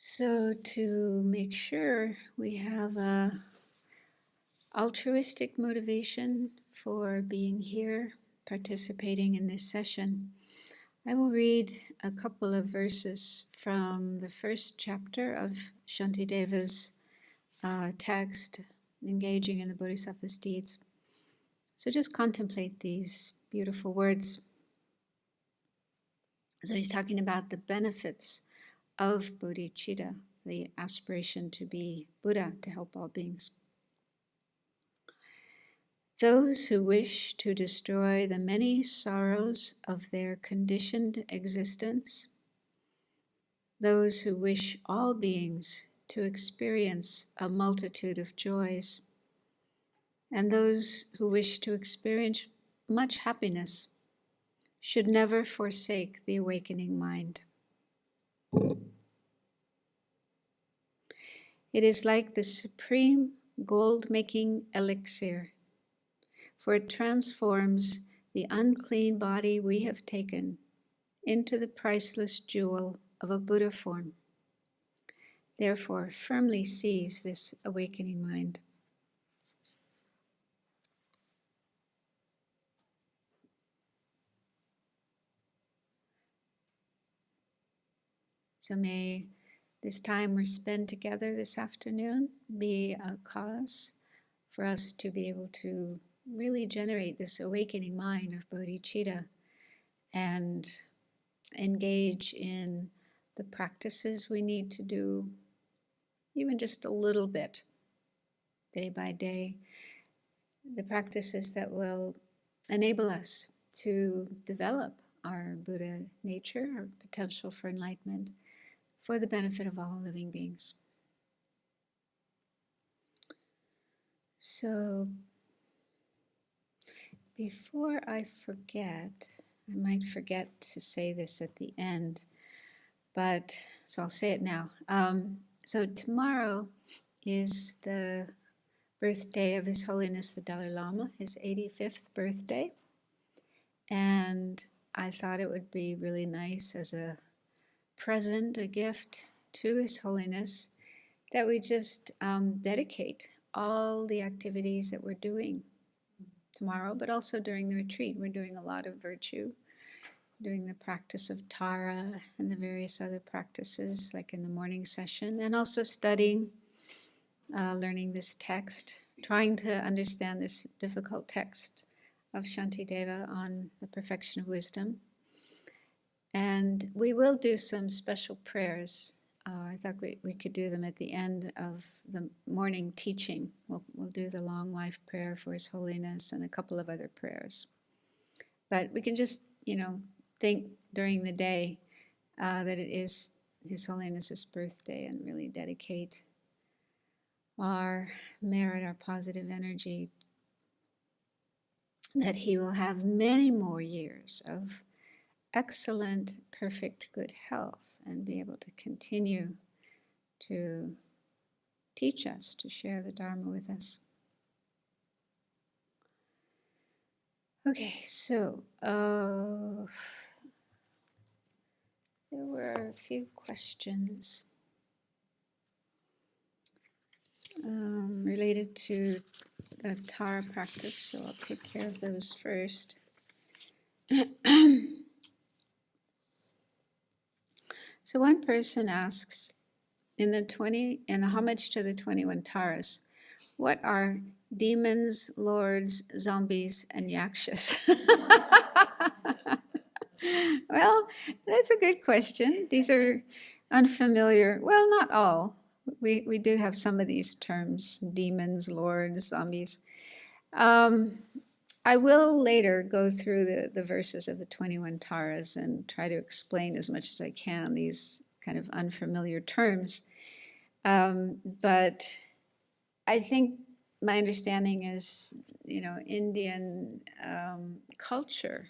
So to make sure we have a altruistic motivation for being here, participating in this session, I will read a couple of verses from the first chapter of Shantideva's text, Engaging in the Bodhisattva's Deeds. So just contemplate these beautiful words. So he's talking about the benefits of bodhicitta, the aspiration to be Buddha, to help all beings. Those who wish to destroy the many sorrows of their conditioned existence, those who wish all beings to experience a multitude of joys, and those who wish to experience much happiness, should never forsake the awakening mind. It is like the supreme gold-making elixir, for it transforms the unclean body we have taken into the priceless jewel of a Buddha form. Therefore, firmly seize this awakening mind. So may this time we spend together this afternoon be a cause for us to be able to really generate this awakening mind of bodhicitta and engage in the practices we need to do, even just a little bit, day by day, the practices that will enable us to develop our Buddha nature, our potential for enlightenment, for the benefit of all living beings. So, before I forget, I might forget to say this at the end, but so I'll say it now. So tomorrow is the birthday of His Holiness the Dalai Lama, his 85th birthday. And I thought it would be really nice as a present, a gift to His Holiness, that we just dedicate all the activities that we're doing tomorrow, but also during the retreat. We're doing a lot of virtue, doing the practice of Tara and the various other practices, like in the morning session, and also studying, learning this text, trying to understand this difficult text of Shantideva on the perfection of wisdom. And we will do some special prayers. I thought we could do them at the end of the morning teaching. We'll do the long life prayer for His Holiness and a couple of other prayers. But we can just, think during the day that it is His Holiness's birthday and really dedicate our merit, our positive energy, that he will have many more years of excellent, perfect, good health and be able to continue to teach us, to share the Dharma with us. Okay, so there were a few questions related to the Tara practice, so I'll take care of those first. So one person asks, in the homage to the 21 Taras, what are demons, lords, zombies, and yakshas? Well, that's a good question. These are unfamiliar. Well, not all. We do have some of these terms, demons, lords, zombies. I will later go through the verses of the 21 Taras and try to explain as much as I can these kind of unfamiliar terms. But I think my understanding is, Indian culture,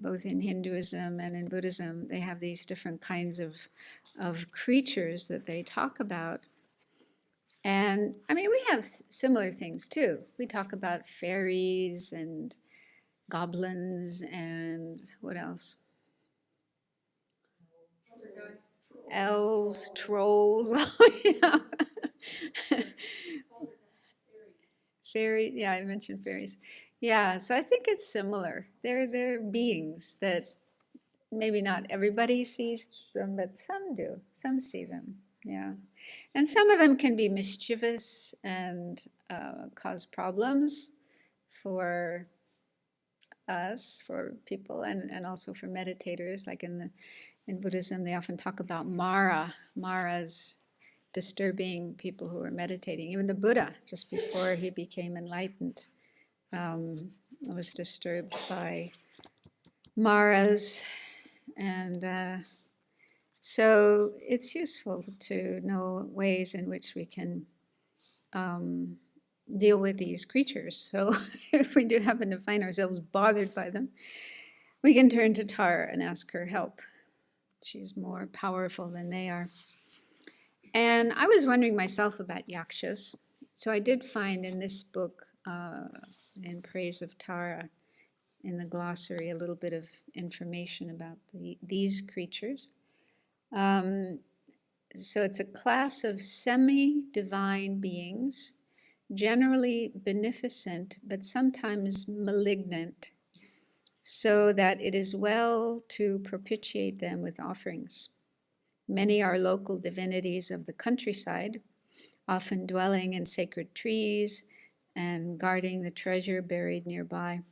both in Hinduism and in Buddhism, they have these different kinds of creatures that they talk about. And we have similar things too. We talk about fairies and goblins and what else? elves, trolls, you know. Fairies, yeah, I mentioned fairies. Yeah, so I think it's similar. They're beings that maybe not everybody sees them, but some do. Some see them. Yeah. And some of them can be mischievous and cause problems for us, for people, and also for meditators. Like in Buddhism, they often talk about Mara. Mara's disturbing people who are meditating. Even the Buddha, just before he became enlightened, was disturbed by Maras. And so it's useful to know ways in which we can deal with these creatures. So if we do happen to find ourselves bothered by them, we can turn to Tara and ask her help. She's more powerful than they are. And I was wondering myself about yakshas. So I did find in this book, in Praise of Tara, in the glossary, a little bit of information about these creatures. So it's a class of semi-divine beings, generally beneficent, but sometimes malignant, so that it is well to propitiate them with offerings. Many are local divinities of the countryside, often dwelling in sacred trees and guarding the treasure buried nearby.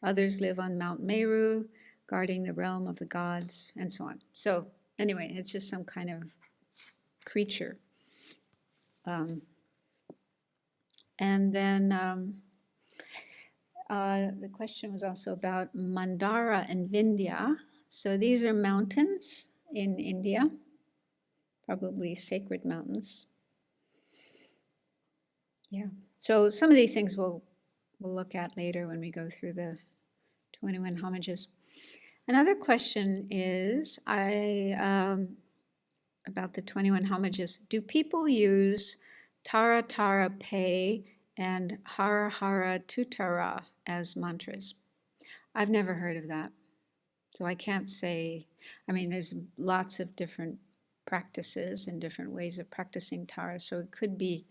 Others live on Mount Meru, guarding the realm of the gods, and so on. So anyway, it's just some kind of creature. And then the question was also about Mandara and Vindhya. So these are mountains in India, probably sacred mountains. Yeah. So some of these things we'll look at later when we go through the 21 homages. Another question is about the 21 homages. Do people use Tara Tara Pe and Hara Hara Tutara as mantras? I've never heard of that. So I can't say, I mean, there's lots of different practices and different ways of practicing Tara. So it could be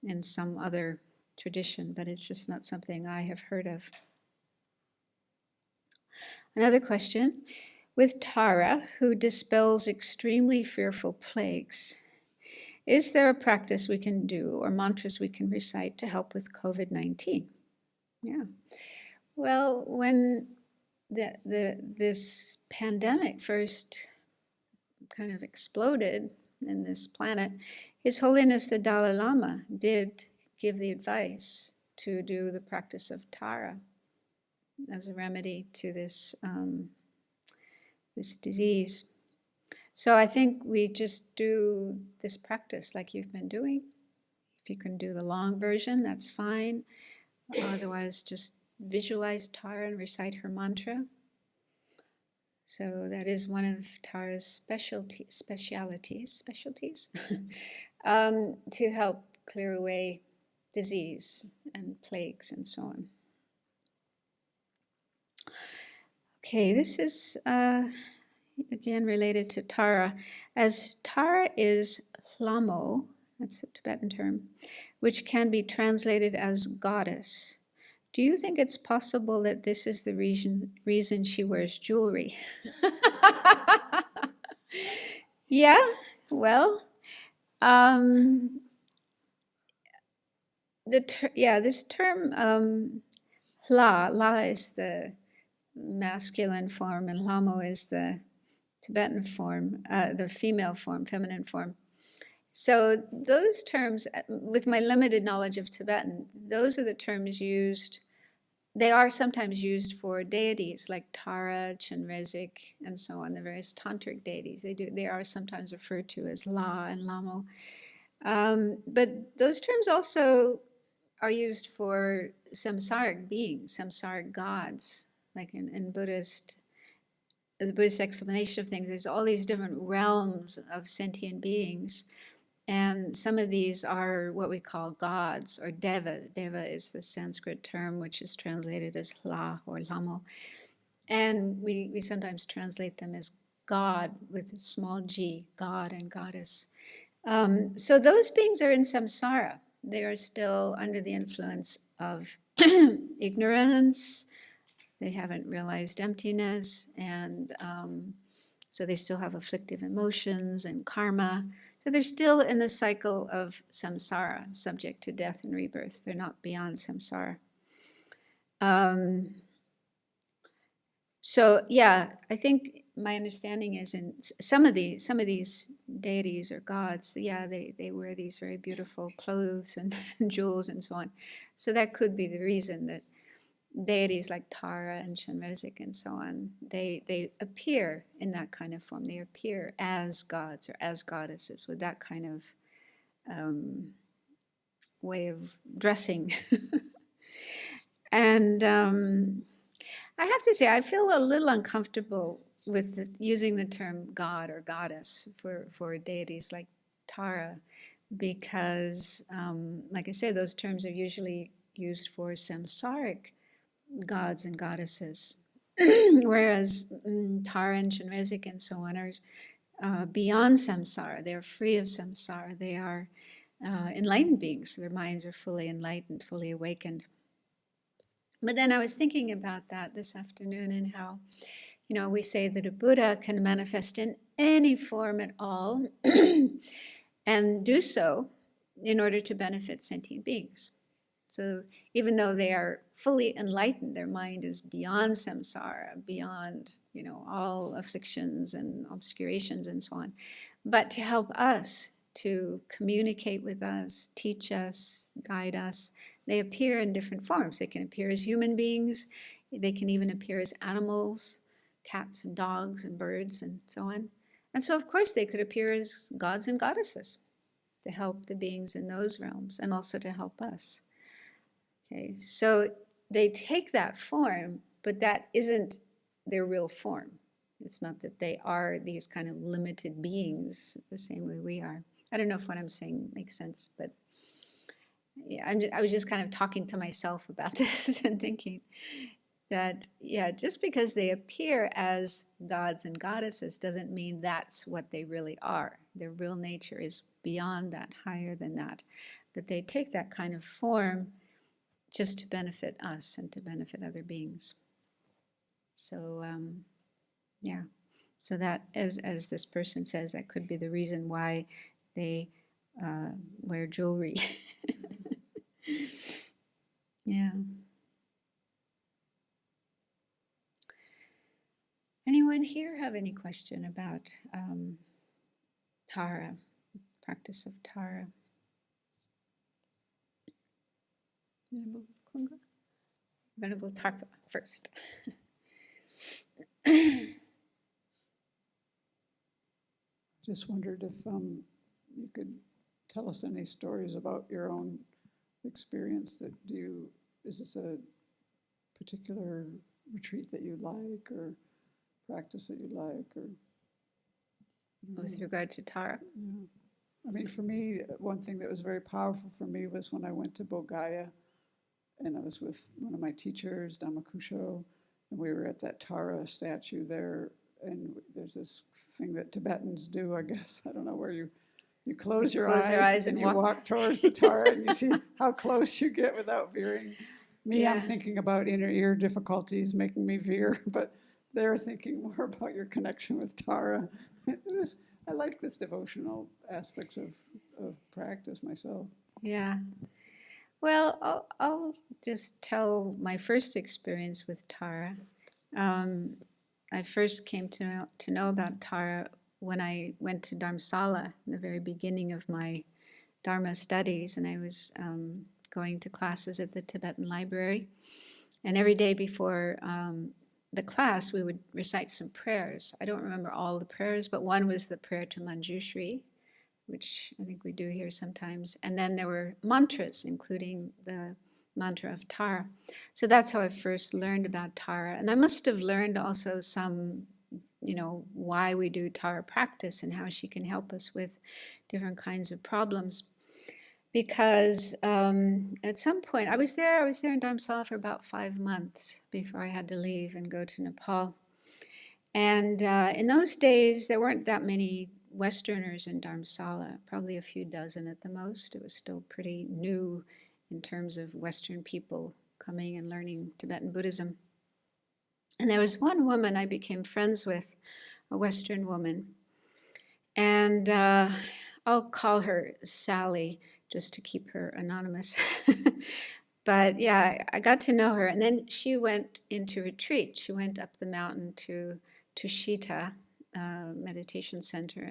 in some other tradition, but it's just not something I have heard of. Another question. With Tara, who dispels extremely fearful plagues, is there a practice we can do or mantras we can recite to help with COVID-19? Yeah. Well, when this pandemic first kind of exploded in this planet, His Holiness the Dalai Lama did give the advice to do the practice of Tara as a remedy to this this disease. So I think we just do this practice like you've been doing. If you can do the long version, that's fine. Otherwise, just visualize Tara and recite her mantra. So that is one of Tara's specialties to help clear away disease and plagues and so on. Okay, this is again related to Tara. As Tara is Lamo, that's a Tibetan term, which can be translated as goddess. Do you think it's possible that this is the reason she wears jewelry? Yeah, well, this term La is the masculine form, and Lamo is the Tibetan form, the female form, feminine form. So those terms, with my limited knowledge of Tibetan, those are the terms used. They are sometimes used for deities like Tara, Chenrezig, and so on, the various tantric deities. They are sometimes referred to as La and Lamo. But those terms also are used for samsaric beings, samsaric gods, like in the Buddhist explanation of things. There's all these different realms of sentient beings. And some of these are what we call gods or deva. Deva is the Sanskrit term, which is translated as La or Lamo. And we sometimes translate them as God with a small g, God and goddess. So those beings are in samsara. They are still under the influence of ignorance. They haven't realized emptiness, and so they still have afflictive emotions and karma. So they're still in the cycle of samsara, subject to death and rebirth. They're not beyond samsara. So yeah, I think my understanding is in some of these deities or gods, yeah, they wear these very beautiful clothes and jewels and so on. So that could be the reason that deities like Tara and Shamrezik and so on, they appear in that kind of form. They appear as gods or as goddesses with that kind of way of dressing. And I have to say, I feel a little uncomfortable with using the term God or goddess for deities like Tara, because, like I say, those terms are usually used for samsaric gods and goddesses, whereas Tara and Shamrezik and so on are beyond samsara. They're free of samsara. They are enlightened beings. Their minds are fully enlightened, fully awakened. But then I was thinking about that this afternoon and how, we say that a Buddha can manifest in any form at all and do so in order to benefit sentient beings. So even though they are fully enlightened, their mind is beyond samsara, beyond, all afflictions and obscurations and so on. But to help us, to communicate with us, teach us, guide us, they appear in different forms. They can appear as human beings. They can even appear as animals, cats and dogs and birds and so on. And so, of course, they could appear as gods and goddesses to help the beings in those realms and also to help us. Okay, so they take that form, but that isn't their real form. It's not that they are these kind of limited beings the same way we are. I don't know if what I'm saying makes sense, but yeah, I was just kind of talking to myself about this and thinking that, yeah, just because they appear as gods and goddesses doesn't mean that's what they really are. Their real nature is beyond that, higher than that. But they take that kind of form just to benefit us and to benefit other beings. So, yeah. So that, as this person says, that could be the reason why they wear jewelry. Yeah. Anyone here have any question about Tara, practice of Tara? Venerable Tartha first. Just wondered if you could tell us any stories about your own experience. Is this a particular retreat that you like, or practice that you like, or With regard to Tara? Yeah. I mean, for me, one thing that was very powerful for me was when I went to Bodh and I was with one of my teachers, Dhammakusho, and we were at that Tara statue there. And there's this thing that Tibetans do, I guess. I don't know, where you close your eyes and you walk towards the Tara and you see how close you get without veering. Me, yeah. I'm thinking about inner ear difficulties making me veer, but they're thinking more about your connection with Tara. I like this devotional aspects of practice myself. Yeah. Well, I'll just tell my first experience with Tara. I first came to know about Tara when I went to Dharamsala in the very beginning of my Dharma studies, and I was going to classes at the Tibetan library. And every day before the class, we would recite some prayers. I don't remember all the prayers, but one was the prayer to Manjushri, which I think we do here sometimes. And then there were mantras, including the mantra of Tara. So that's how I first learned about Tara. And I must have learned also some, why we do Tara practice and how she can help us with different kinds of problems. Because at some point, I was there in Dharamsala for about 5 months before I had to leave and go to Nepal. And in those days, there weren't that many Westerners in Dharamsala, probably a few dozen at the most. It was still pretty new in terms of Western people coming and learning Tibetan Buddhism. And there was one woman I became friends with, a Western woman. And I'll call her Sally just to keep her anonymous. But yeah, I got to know her. And then she went into retreat. She went up the mountain to Tushita meditation center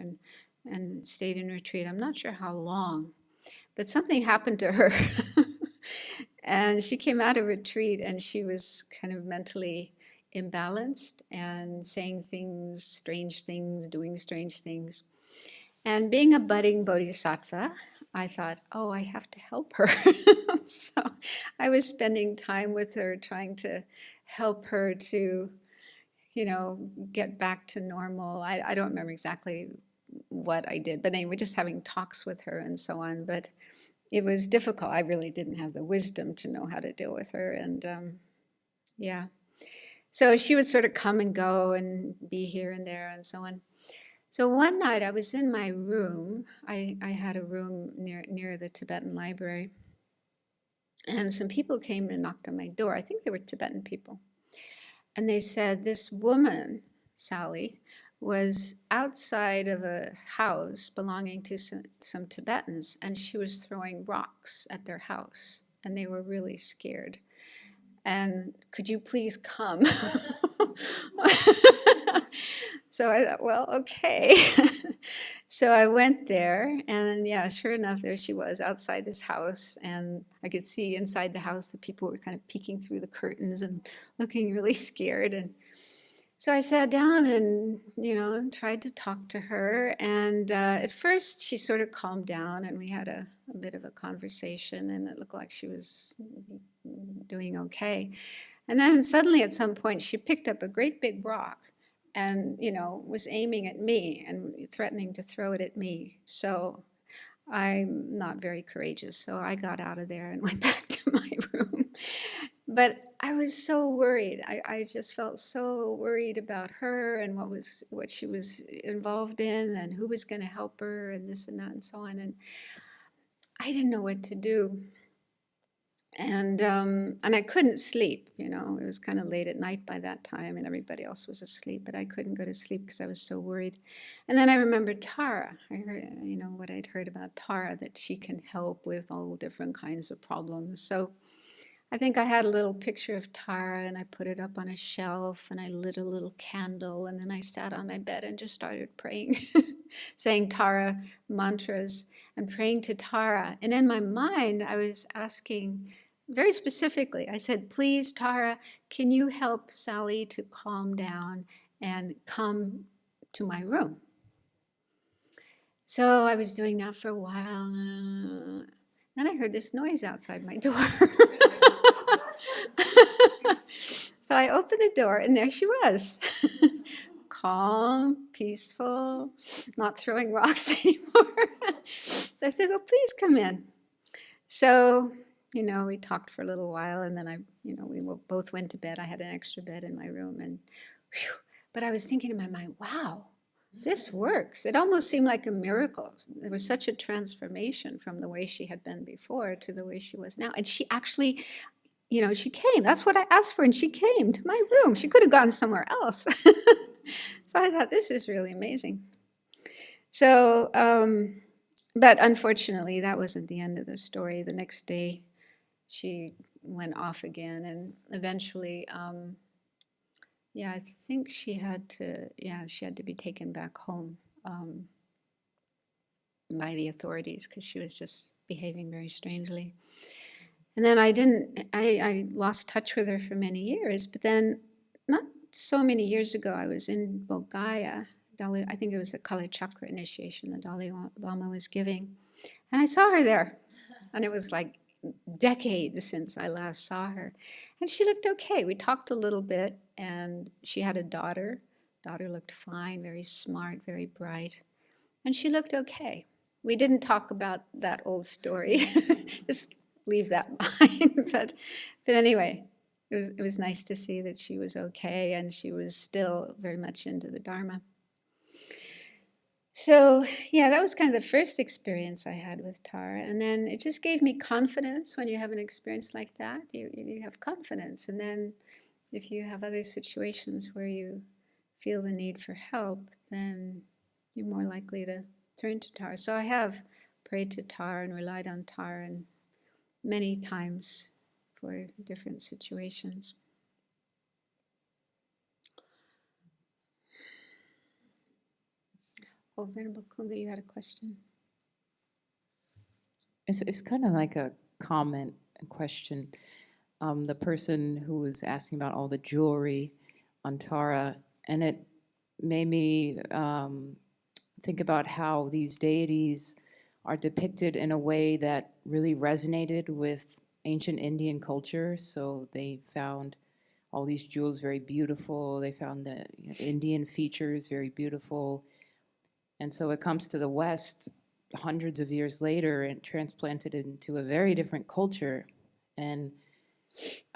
and stayed in retreat. I'm not sure how long, but something happened to her. And she came out of retreat and she was kind of mentally imbalanced and saying things, strange things, doing strange things. And being a budding bodhisattva, I thought, oh, I have to help her. So I was spending time with her, trying to help her to, get back to normal. I don't remember exactly what I did, but anyway, just having talks with her and so on. But it was difficult. I really didn't have the wisdom to know how to deal with her. And yeah. So she would sort of come and go and be here and there and so on. So one night I was in my room. I had a room near the Tibetan library. And some people came and knocked on my door. I think they were Tibetan people. And they said this woman, Sally, was outside of a house belonging to some Tibetans, and she was throwing rocks at their house. And they were really scared. And could you please come? So I thought, well, okay. So I went there, and yeah, sure enough, there she was outside this house, and I could see inside the house the people were kind of peeking through the curtains and looking really scared. And so I sat down and, tried to talk to her. And at first, she sort of calmed down, and we had a bit of a conversation, and it looked like she was doing okay. And then suddenly, at some point, she picked up a great big rock and, was aiming at me and threatening to throw it at me. So I'm not very courageous. So I got out of there and went back to my room. But I was so worried. I just felt so worried about her and what she was involved in and who was going to help her and this and that and so on. And I didn't know what to do. And I couldn't sleep, it was kind of late at night by that time and everybody else was asleep, but I couldn't go to sleep because I was so worried. And then I remembered Tara. I heard, what I'd heard about Tara, that she can help with all different kinds of problems. So I think I had a little picture of Tara and I put it up on a shelf and I lit a little candle and then I sat on my bed and just started praying, saying Tara mantras and praying to Tara. And in my mind, I was asking very specifically, I said, please, Tara, can you help Sally to calm down and come to my room? So I was doing that for a while. Then I heard this noise outside my door. So I opened the door and there she was. Calm, peaceful, not throwing rocks anymore. So I said, well, please come in. So, we talked for a little while and then we both went to bed. I had an extra bed in my room and whew, but I was thinking in my mind, wow, this works. It almost seemed like a miracle. There was such a transformation from the way she had been before to the way she was now. And she actually, she came. That's what I asked for. And she came to my room. She could have gone somewhere else. So I thought, this is really amazing. So, but unfortunately, that wasn't the end of the story. The next day, she went off again. And eventually, I think she had to be taken back home by the authorities because she was just behaving very strangely. And then I lost touch with her for many years, but then not so many years ago, I was in Bodh Gaya. I think it was the Kala Chakra initiation the Dalai Lama was giving. And I saw her there. And it was like decades since I last saw her. And she looked okay. We talked a little bit, and she had a daughter. Daughter looked fine, very smart, very bright. And she looked okay. We didn't talk about that old story. Just leave that behind. But anyway, it was nice to see that she was okay and she was still very much into the Dharma. So, yeah, that was kind of the first experience I had with Tara. And then it just gave me confidence. When you have an experience like that, you have confidence. And then if you have other situations where you feel the need for help, then you're more likely to turn to Tara. So I have prayed to Tara and relied on Tara and many times for different situations. Oh, Venerable Kunga, you had a question? It's kind of like a comment, a question. The person who was asking about all the jewelry on Tara, and it made me think about how these deities are depicted in a way that really resonated with ancient Indian culture. So they found all these jewels very beautiful. They found the Indian features very beautiful. And so it comes to the West hundreds of years later and transplanted into a very different culture. And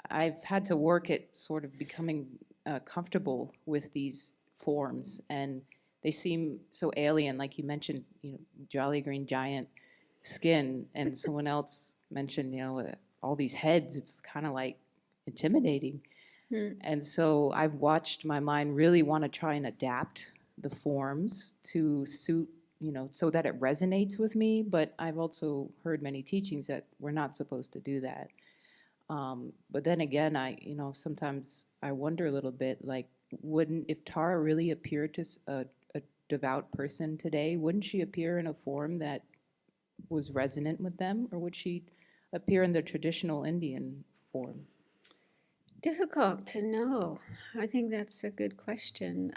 I've had to work at sort of becoming comfortable with these forms, and they seem so alien. Like you mentioned, Jolly Green Giant skin, and someone else mentioned, all these heads. It's kind of like intimidating. And so I've watched my mind really want to try and adapt the forms to suit, so that it resonates with me. But I've also heard many teachings that we're not supposed to do that. But then again, sometimes I wonder a little bit, like, if Tara really appeared to a devout person today, wouldn't she appear in a form that was resonant with them, or would she appear in the traditional Indian form? Difficult to know. I think that's a good question.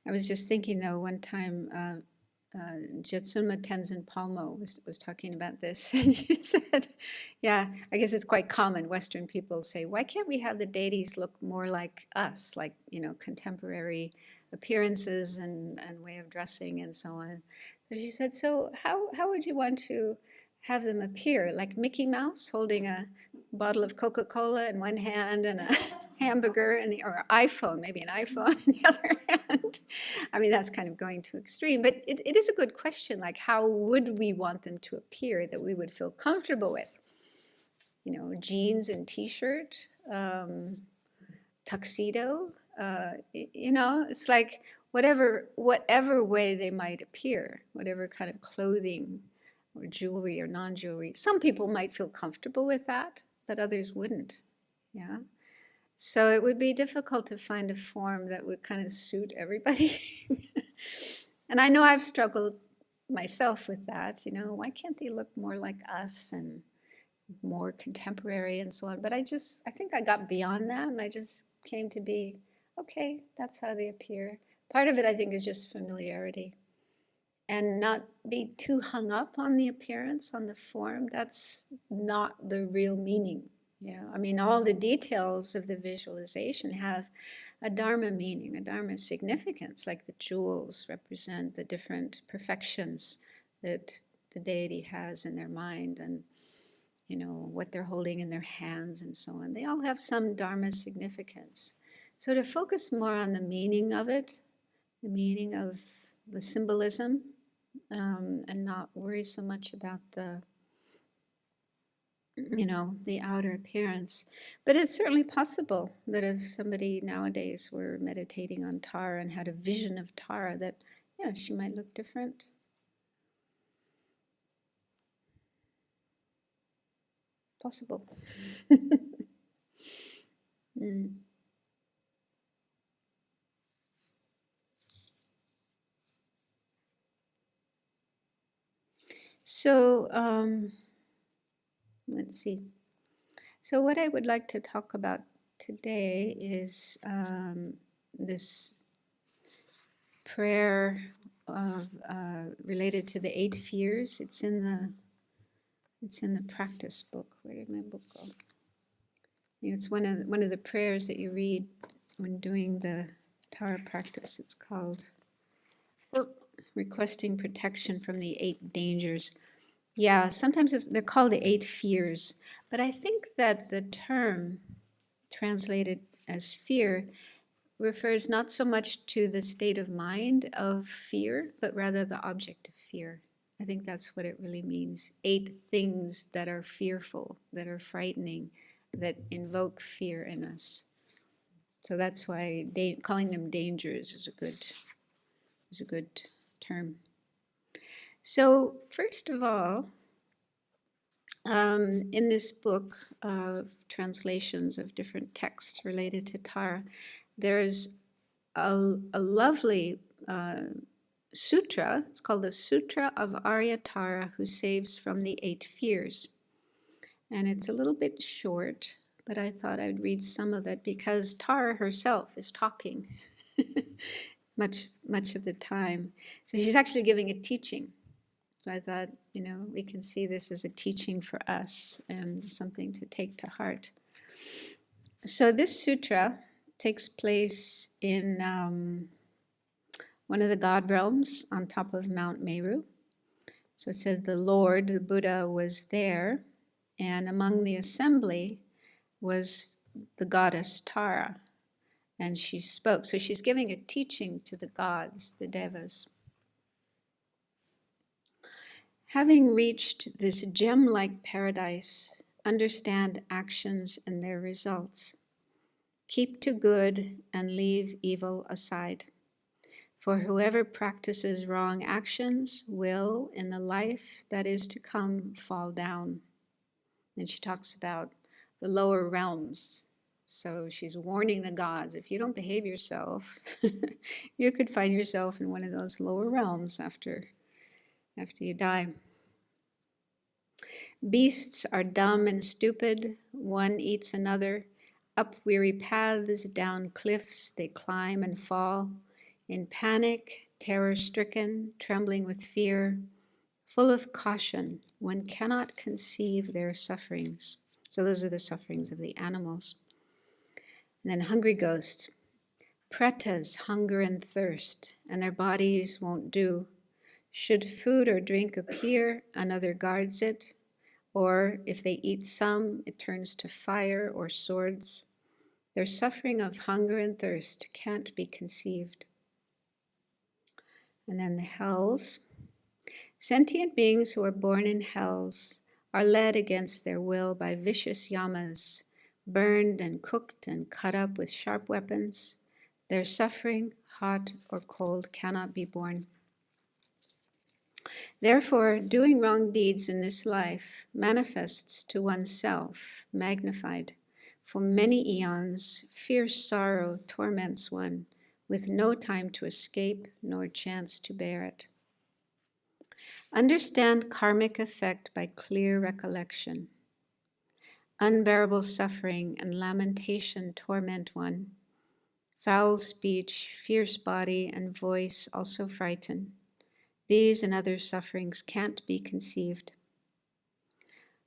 I was just thinking, though, one time Jetsunma Tenzin Palmo was talking about this, and she said, yeah, I guess it's quite common. Western people say, why can't we have the deities look more like us, like, contemporary appearances and way of dressing and so on. So she said, so how would you want to have them appear? Like Mickey Mouse holding a bottle of Coca-Cola in one hand and a hamburger or iPhone, maybe an iPhone in the other hand. I mean, that's kind of going to extreme, but it is a good question. Like, how would we want them to appear that we would feel comfortable with? Jeans and t-shirt, tuxedo. It's like whatever way they might appear, whatever kind of clothing or jewelry or non-jewelry. Some people might feel comfortable with that, but others wouldn't. Yeah. So it would be difficult to find a form that would kind of suit everybody. And I know I've struggled myself with that. Why can't they look more like us and more contemporary and so on? But I think I got beyond that, and I just came to be, okay, that's how they appear. Part of it, I think, is just familiarity. And not be too hung up on the appearance, on the form. That's not the real meaning. Yeah, I mean, all the details of the visualization have a Dharma meaning, a Dharma significance, like the jewels represent the different perfections that the deity has in their mind, and what they're holding in their hands and so on. They all have some Dharma significance. So to focus more on the meaning of it, the meaning of the symbolism, and not worry so much about the outer appearance. But it's certainly possible that if somebody nowadays were meditating on Tara and had a vision of Tara, that, yeah, she might look different. Possible. Mm. So, let's see. So what I would like to talk about today is this prayer of, related to the 8 fears. It's in the practice book. Where did my book go? It's one of the prayers that you read when doing the Tara practice. It's called Requesting Protection from the 8 Dangers. Yeah, sometimes they're called the 8 fears, but I think that the term translated as fear refers not so much to the state of mind of fear, but rather the object of fear. I think that's what it really means. 8 things that are fearful, that are frightening, that invoke fear in us. So that's why calling them dangers is a good term. So first of all, in this book of translations of different texts related to Tara, there's a lovely sutra. It's called the Sutra of Arya Tara, who saves from the 8 fears. And it's a little bit short, but I thought I'd read some of it because Tara herself is talking much of the time. So she's actually giving a teaching. So I thought, we can see this as a teaching for us and something to take to heart. So this sutra takes place in one of the God realms on top of Mount Meru. So it says the Lord, the Buddha, was there, and among the assembly was the goddess Tara, and she spoke. So she's giving a teaching to the gods, the devas. Having reached this gem-like paradise, understand actions and their results. Keep to good and leave evil aside. For whoever practices wrong actions will, in the life that is to come, fall down. And she talks about the lower realms. So she's warning the gods, if you don't behave yourself, you could find yourself in one of those lower realms after you die. Beasts are dumb and stupid, one eats another. Up weary paths, down cliffs, they climb and fall. In panic, terror-stricken, trembling with fear, full of caution, one cannot conceive their sufferings. So those are the sufferings of the animals. And then hungry ghosts. Pretas hunger and thirst, and their bodies won't do. Should food or drink appear, another guards it. Or if they eat some, it turns to fire or swords. Their suffering of hunger and thirst can't be conceived. And then the hells. Sentient beings who are born in hells are led against their will by vicious yamas, burned and cooked and cut up with sharp weapons. Their suffering, hot or cold, cannot be borne. Therefore, doing wrong deeds in this life manifests to oneself, magnified. For many eons, fierce sorrow torments one, with no time to escape nor chance to bear it. Understand karmic effect by clear recollection. Unbearable suffering and lamentation torment one. Foul speech, fierce body, and voice also frighten. These and other sufferings can't be conceived.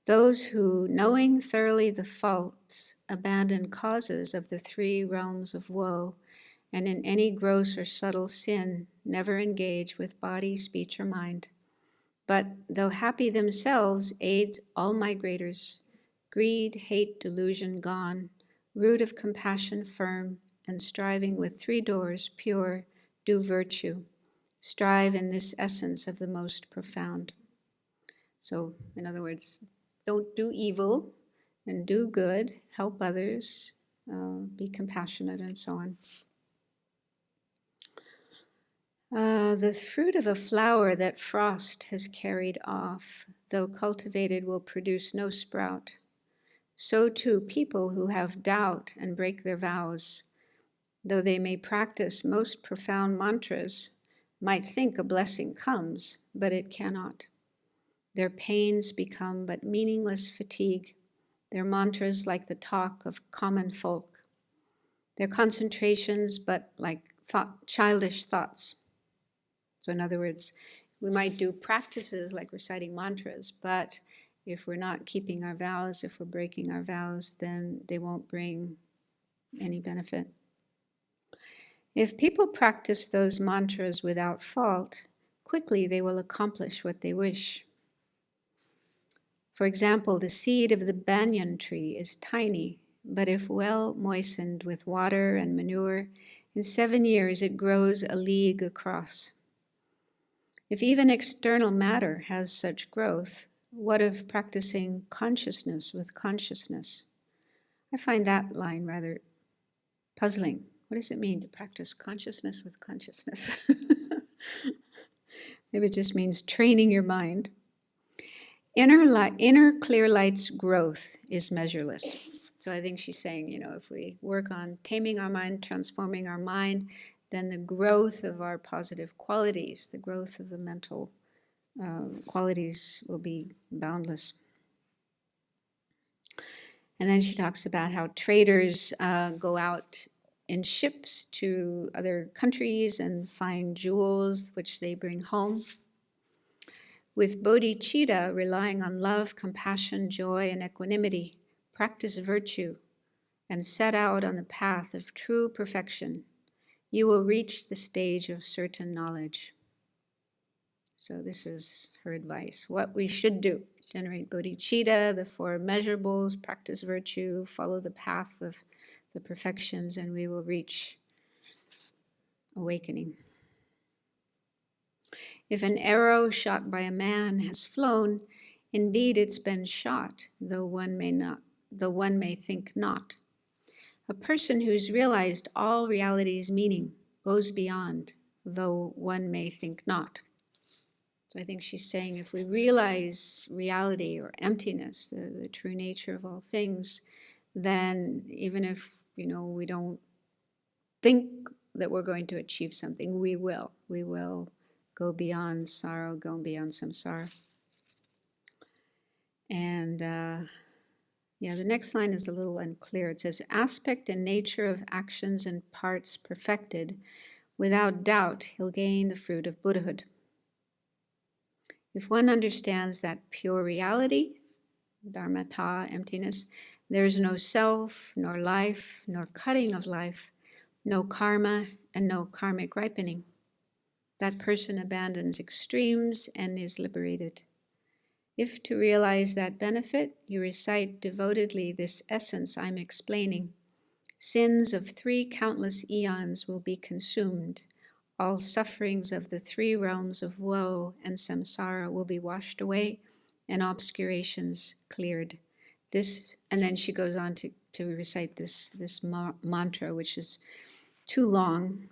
Those who, knowing thoroughly the faults, abandon causes of the 3 realms of woe, and in any gross or subtle sin, never engage with body, speech, or mind. But though happy themselves, aid all migrators, greed, hate, delusion gone, root of compassion firm, and striving with 3 doors, pure, do virtue. Strive in this essence of the most profound. So, in other words, don't do evil and do good, help others, be compassionate, and so on. The fruit of a flower that frost has carried off, though cultivated, will produce no sprout. So too, people who have doubt and break their vows, though they may practice most profound mantras, might think a blessing comes, but it cannot. Their pains become but meaningless fatigue, their mantras like the talk of common folk, their concentrations but like childish thoughts. So in other words, we might do practices like reciting mantras, but if we're not keeping our vows, if we're breaking our vows, then they won't bring any benefit. If people practice those mantras without fault, quickly they will accomplish what they wish. For example, the seed of the banyan tree is tiny, but if well moistened with water and manure, in 7 years it grows a league across. If even external matter has such growth, what of practicing consciousness with consciousness? I find that line rather puzzling. What does it mean to practice consciousness with consciousness? Maybe it just means training your mind. Inner clear light's growth is measureless. So I think she's saying, if we work on taming our mind, transforming our mind, then the growth of our positive qualities, the growth of the mental qualities will be boundless. And then she talks about how traders go out in ships to other countries and find jewels which they bring home. With bodhicitta, relying on love, compassion, joy, and equanimity, practice virtue, and set out on the path of true perfection, you will reach the stage of certain knowledge. So this is her advice. What we should do: generate bodhicitta, the 4 measurables, practice virtue, follow the path of the perfections, and we will reach awakening. If an arrow shot by a man has flown, indeed it's been shot, though one may think not. A person who's realized all reality's meaning goes beyond, though one may think not. So I think she's saying if we realize reality or emptiness, the true nature of all things, then even if we don't think that we're going to achieve something, we will go beyond sorrow, go beyond samsara. And the next line is a little unclear. It says, aspect and nature of actions and parts perfected, without doubt he'll gain the fruit of Buddhahood. If one understands that pure reality, dharmata, emptiness, there is no self, nor life, nor cutting of life, no karma, and no karmic ripening. That person abandons extremes and is liberated. If to realize that benefit, you recite devotedly this essence I'm explaining, sins of 3 countless eons will be consumed. All sufferings of the 3 realms of woe and samsara will be washed away and obscurations cleared. And then she goes on to recite this mantra, which is too long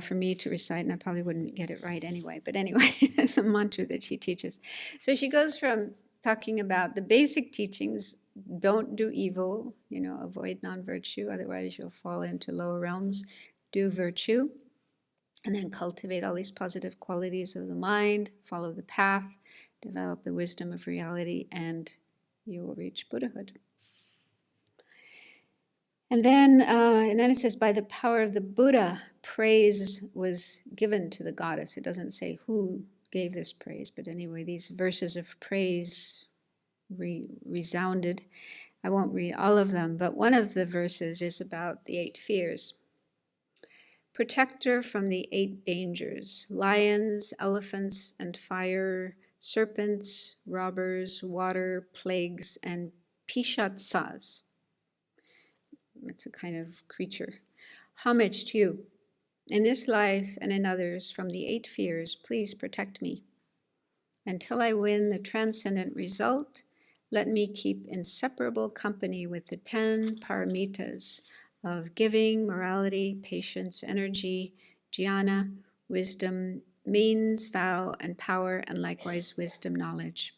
for me to recite, and I probably wouldn't get it right anyway. But anyway, there's a mantra that she teaches. So she goes from talking about the basic teachings: don't do evil, avoid non-virtue, otherwise you'll fall into lower realms. Do virtue, and then cultivate all these positive qualities of the mind, follow the path, develop the wisdom of reality, and you will reach Buddhahood. And then it says, by the power of the Buddha, praise was given to the goddess. It doesn't say who gave this praise, but anyway, these verses of praise resounded. I won't read all of them, but one of the verses is about the 8 fears. Protector from the 8 dangers: lions, elephants, and fire, serpents, robbers, water, plagues, and pishatsas. It's a kind of creature. Homage to you. In this life and in others, from the 8 fears, please protect me. Until I win the transcendent result, let me keep inseparable company with the 10 paramitas of giving, morality, patience, energy, jnana, wisdom, means, vow, and power, and likewise wisdom, knowledge,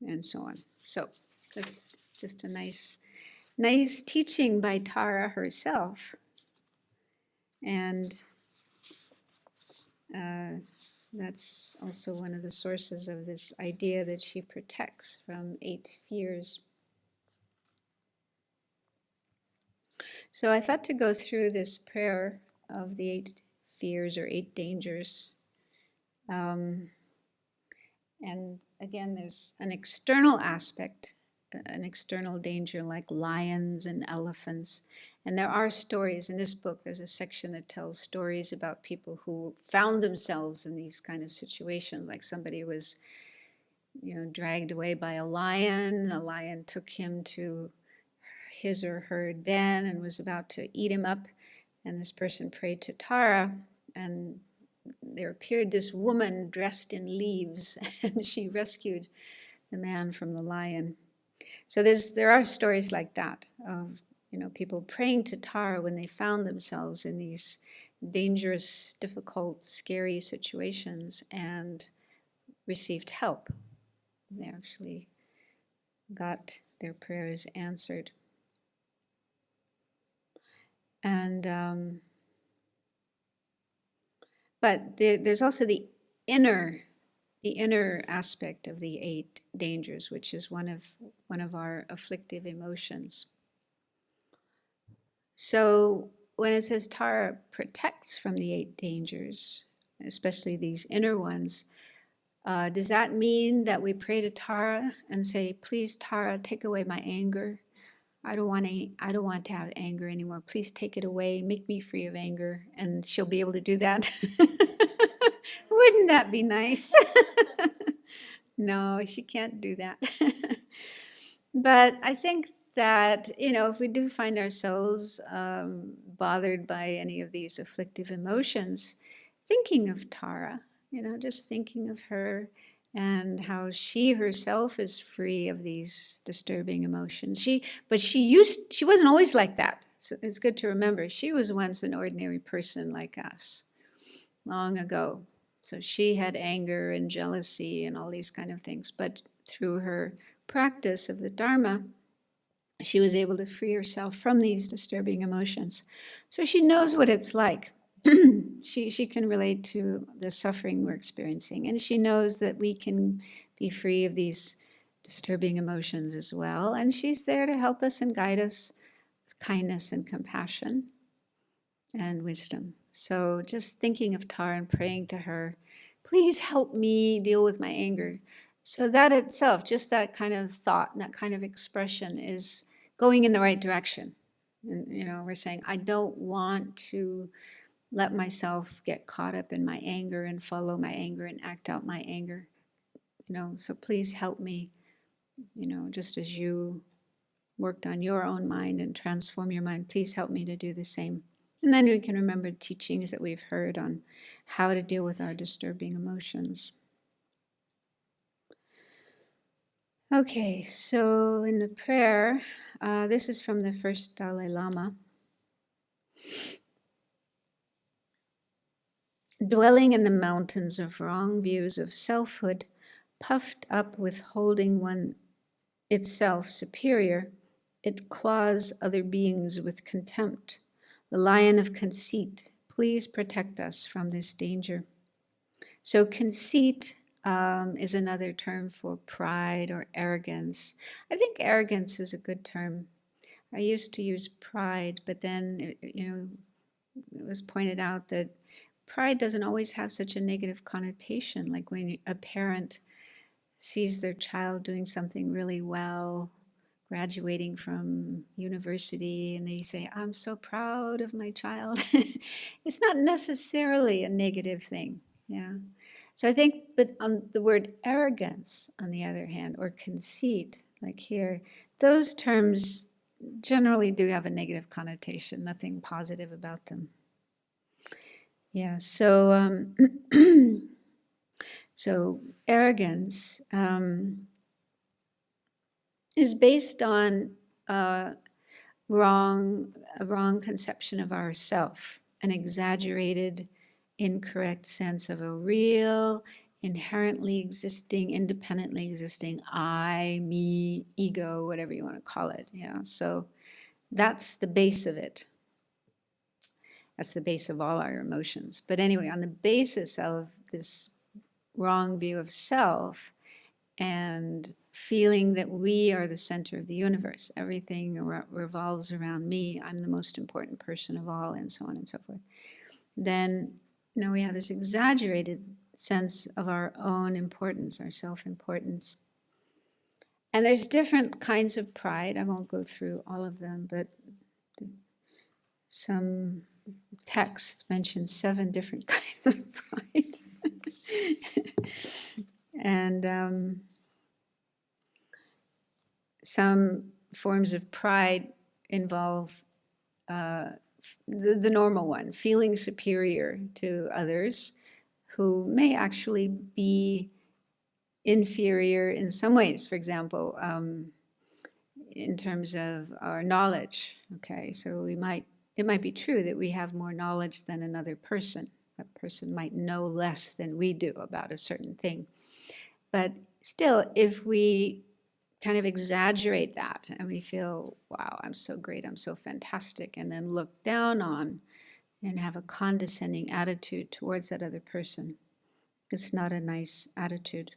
and so on. So that's just a nice teaching by Tara herself. And that's also one of the sources of this idea that she protects from 8 fears. So I thought to go through this prayer of the 8 fears or 8 dangers. And again, there's an external aspect, an external danger like lions and elephants. And there are stories in this book. There's a section that tells stories about people who found themselves in these kind of situations, like somebody was dragged away by a lion. The lion took him to his or her den and was about to eat him up. And this person prayed to Tara, and there appeared this woman dressed in leaves, and she rescued the man from the lion. So there are stories like that of people praying to Tara when they found themselves in these dangerous, difficult, scary situations and received help. They actually got their prayers answered. And but there's also the inner aspect of the 8 dangers, which is one of our afflictive emotions. So when it says Tara protects from the 8 dangers, especially these inner ones, does that mean that we pray to Tara and say, please, Tara, take away my anger? I don't want to have anger anymore. Please take it away. Make me free of anger. And she'll be able to do that. Wouldn't that be nice? No, she can't do that. But I think that, if we do find ourselves bothered by any of these afflictive emotions, thinking of Tara, just thinking of her and how she herself is free of these disturbing emotions. But she wasn't always like that. So it's good to remember she was once an ordinary person like us, long ago. So she had anger and jealousy and all these kind of things. But through her practice of the Dharma, she was able to free herself from these disturbing emotions. So she knows what it's like. She can relate to the suffering we're experiencing, and she knows that we can be free of these disturbing emotions as well, and she's there to help us and guide us with kindness and compassion and wisdom. So just thinking of Tara and praying to her, please help me deal with my anger. So that itself, just that kind of thought, that kind of expression is going in the right direction. And, we're saying, I don't want to let myself get caught up in my anger and follow my anger and act out my anger. So please help me, just as you worked on your own mind and transform your mind, please help me to do the same. And then we can remember teachings that we've heard on how to deal with our disturbing emotions. Okay, so in the prayer, this is from the first Dalai Lama. Dwelling in the mountains of wrong views of selfhood, puffed up with holding one itself superior, it claws other beings with contempt. The lion of conceit, please protect us from this danger. So conceit is another term for pride or arrogance. I think arrogance is a good term. I used to use pride, but then, it was pointed out that pride doesn't always have such a negative connotation. Like when a parent sees their child doing something really well, graduating from university, and they say, I'm so proud of my child. It's not necessarily a negative thing. Yeah. So I think, but on the word arrogance, on the other hand, or conceit, like here, those terms generally do have a negative connotation, nothing positive about them. Yeah, so so arrogance is based on a wrong conception of ourself, an exaggerated, incorrect sense of a real, inherently existing, independently existing I, me, ego, whatever you want to call it. Yeah, so that's the base of it. That's the base of all our emotions. But anyway, on the basis of this wrong view of self and feeling that we are the center of the universe, everything revolves around me, I'm the most important person of all, and so on and so forth, then we have this exaggerated sense of our own importance, our self-importance. And there's different kinds of pride. I won't go through all of them, but some texts mention 7 different kinds of pride. And some forms of pride involve the normal one, feeling superior to others who may actually be inferior in some ways. For example, in terms of our knowledge. Okay, so it might be true that we have more knowledge than another person. That person might know less than we do about a certain thing. But still, if we kind of exaggerate that and we feel, wow, I'm so great, I'm so fantastic, and then look down on and have a condescending attitude towards that other person, it's not a nice attitude.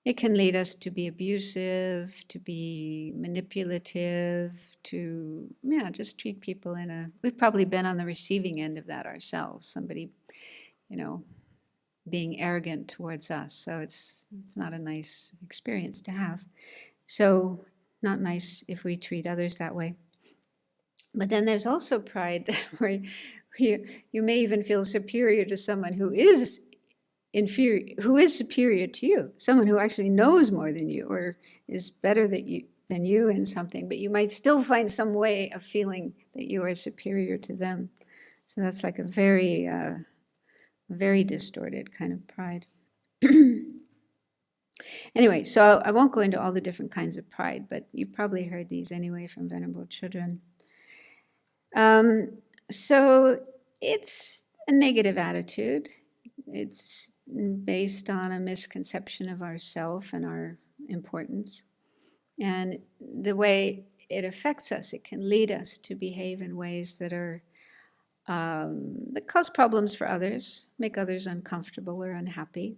It can lead us to be abusive, to be manipulative, to, just treat people we've probably been on the receiving end of that ourselves, somebody, being arrogant towards us. So it's not a nice experience to have. So not nice if we treat others that way. But then there's also pride where you may even feel superior to someone who is superior to you, someone who actually knows more than you or is better than you in something, but you might still find some way of feeling that you are superior to them. So that's like a very, very distorted kind of pride. Anyway, so I won't go into all the different kinds of pride, but you've probably heard these anyway from Venerable Children. So it's a negative attitude. It's based on a misconception of ourself and our importance. And the way it affects us, it can lead us to behave in ways that are that cause problems for others, make others uncomfortable or unhappy.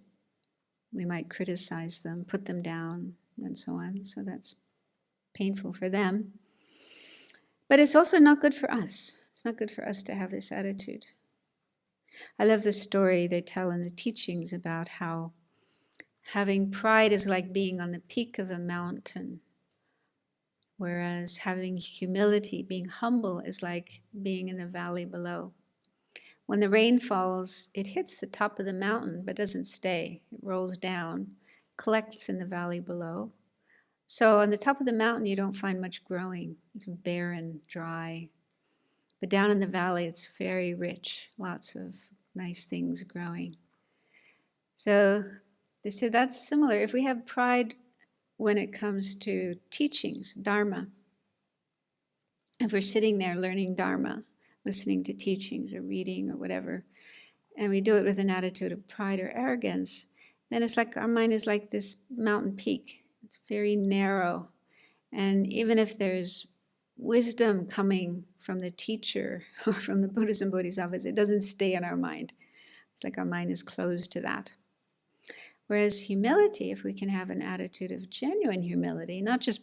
We might criticize them, put them down, and so on. So that's painful for them. But it's also not good for us. It's not good for us to have this attitude. I love the story they tell in the teachings about how having pride is like being on the peak of a mountain, whereas having humility, being humble, is like being in the valley below. When the rain falls, it hits the top of the mountain but doesn't stay. It rolls down, collects in the valley below. So on the top of the mountain, you don't find much growing. It's barren, dry. But down in the valley, it's very rich, lots of nice things growing. So they say that's similar. If we have pride when it comes to teachings, Dharma, if we're sitting there learning Dharma, listening to teachings or reading or whatever, and we do it with an attitude of pride or arrogance, then it's like our mind is like this mountain peak. It's very narrow. And even if there's wisdom coming from the teacher or from the Buddhas and Bodhisattvas, it doesn't stay in our mind. It's like our mind is closed to that. Whereas humility, if we can have an attitude of genuine humility, not just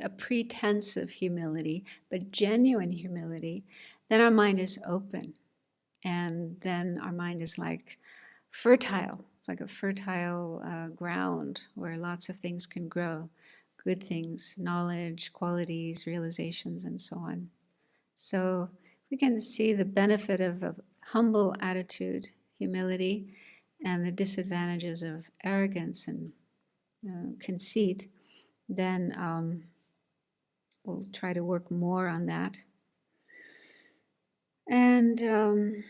a pretense of humility, but genuine humility, then our mind is open. And then our mind is like fertile. It's like a fertile ground where lots of things can grow. Good things, knowledge, qualities, realizations, and so on. So we can see the benefit of a humble attitude, humility, and the disadvantages of arrogance and conceit. Then we'll try to work more on that. And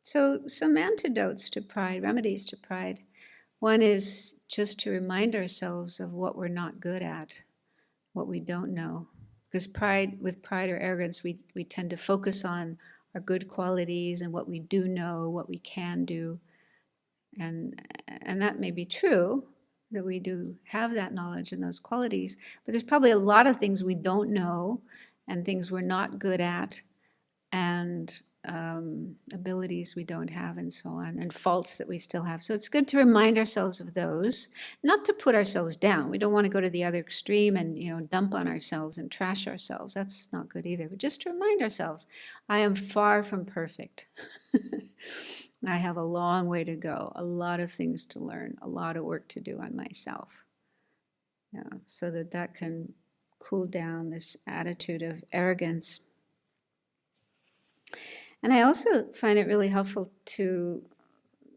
so some antidotes to pride, remedies to pride. One is just to remind ourselves of what we're not good at, what we don't know. Because with pride or arrogance, we tend to focus on our good qualities and what we do know, what we can do. And that may be true, that we do have that knowledge and those qualities, but there's probably a lot of things we don't know and things we're not good at and abilities we don't have and so on, and faults that we still have. So it's good to remind ourselves of those, not to put ourselves down. We don't want to go to the other extreme and dump on ourselves and trash ourselves. That's not good either. But just to remind ourselves, I am far from perfect. I have a long way to go, a lot of things to learn, a lot of work to do on myself. So that can cool down this attitude of arrogance. And I also find it really helpful to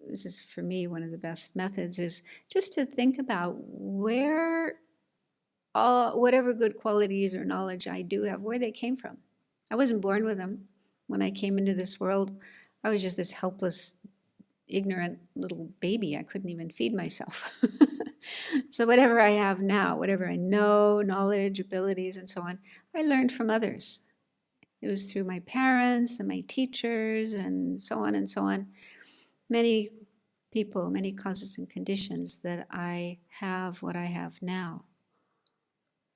this is for me one of the best methods, is just to think about where whatever good qualities or knowledge I do have, where they came from. I wasn't born with them. When I came into this world, I was just this helpless, ignorant little baby. I couldn't even feed myself. So whatever I have now, whatever I know, knowledge, abilities, and so on, I learned from others. It was through my parents and my teachers and so on and so on. Many people, many causes and conditions that I have what I have now.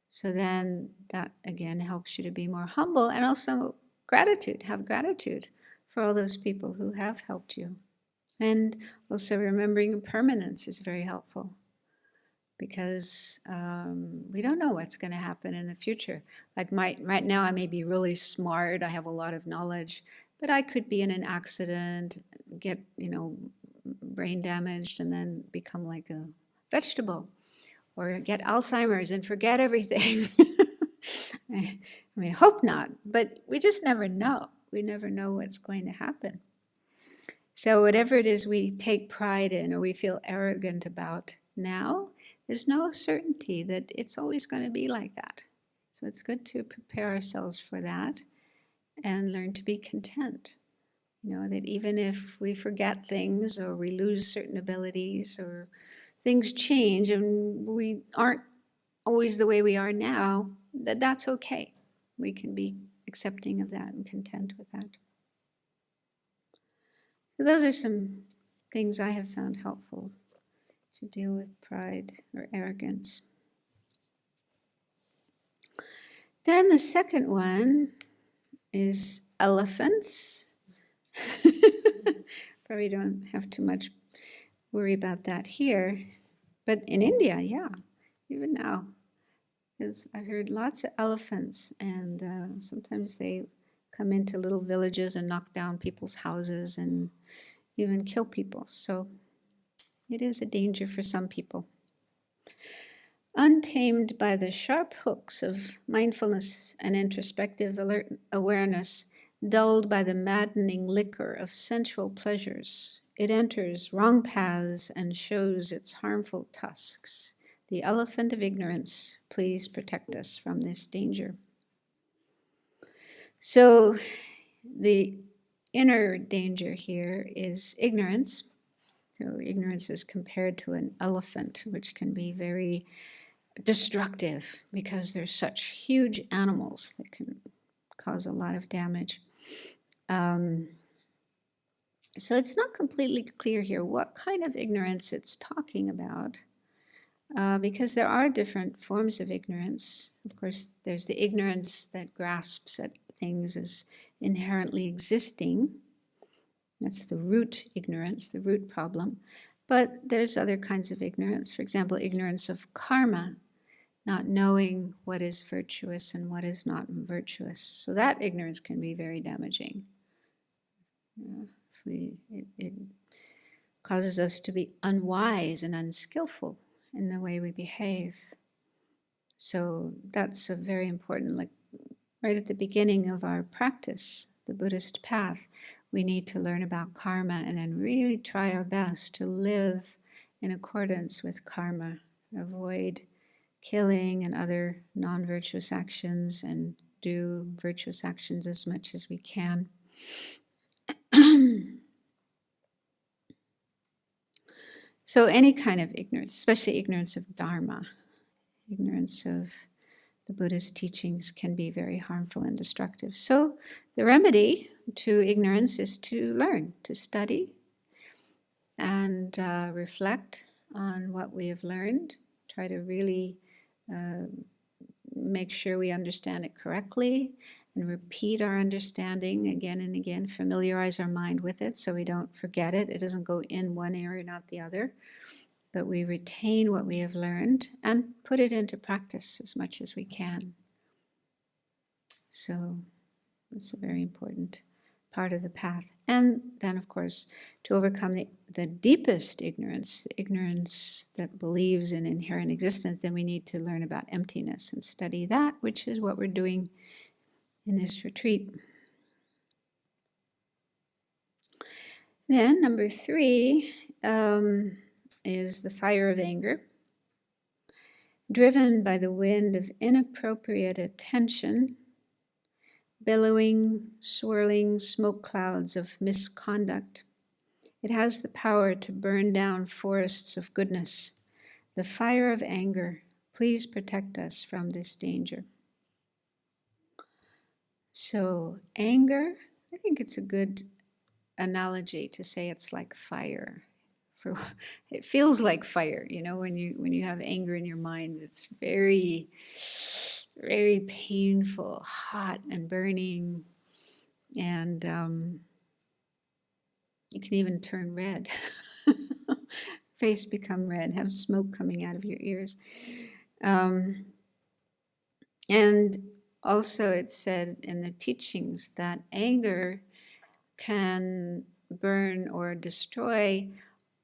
So then that again helps you to be more humble, and also gratitude, have gratitude for all those people who have helped you. And also remembering impermanence is very helpful, because we don't know what's going to happen in the future. Like right now I may be really smart, I have a lot of knowledge, but I could be in an accident, get, brain damaged, and then become like a vegetable, or get Alzheimer's and forget everything. I mean, hope not, but we just never know. We never know what's going to happen. So whatever it is we take pride in or we feel arrogant about now, there's no certainty that it's always going to be like that. So it's good to prepare ourselves for that and learn to be content. That even if we forget things or we lose certain abilities or things change and we aren't always the way we are now, that's okay. We can be accepting of that and content with that. So those are some things I have found helpful to deal with pride or arrogance. Then the second one is elephants. Probably don't have too much worry about that here. But in India, yeah, even now, because I heard lots of elephants, and sometimes they come into little villages and knock down people's houses and even kill people. So it is a danger for some people. Untamed by the sharp hooks of mindfulness and introspective awareness, dulled by the maddening liquor of sensual pleasures, it enters wrong paths and shows its harmful tusks. The elephant of ignorance, please protect us from this danger. So the inner danger here is ignorance. So ignorance is compared to an elephant, which can be very destructive because they're such huge animals that can cause a lot of damage. So it's not completely clear here what kind of ignorance it's talking about, because there are different forms of ignorance. Of course, there's the ignorance that grasps at things as inherently existing. That's the root ignorance, the root problem. But there's other kinds of ignorance. For example, ignorance of karma, not knowing what is virtuous and what is not virtuous. So that ignorance can be very damaging. It causes us to be unwise and unskillful in the way we behave. So that's a very important, like right at the beginning of our practice, the Buddhist path, we need to learn about karma and then really try our best to live in accordance with karma, avoid killing and other non-virtuous actions, and do virtuous actions as much as we can. So any kind of ignorance, especially ignorance of Dharma, ignorance of the Buddhist teachings, can be very harmful and destructive. So the remedy to ignorance is to learn, to study, and reflect on what we have learned, try to really make sure we understand it correctly, and repeat our understanding again and again, familiarize our mind with it so we don't forget it. It doesn't go in one area, not the other, but we retain what we have learned and put it into practice as much as we can. So it's a very important part of the path. And then, of course, to overcome the deepest ignorance, the ignorance that believes in inherent existence, then we need to learn about emptiness and study that, which is what we're doing in this retreat. Then number 3 is the fire of anger. Driven by the wind of inappropriate attention, billowing, swirling smoke clouds of misconduct, it has the power to burn down forests of goodness. The fire of anger, please protect us from this danger. So, anger, I think it's a good analogy to say it's like fire. It feels like fire, when you have anger in your mind. It's very, very painful, hot and burning, and you can even turn red. Face become red, have smoke coming out of your ears. And also it said in the teachings that anger can burn or destroy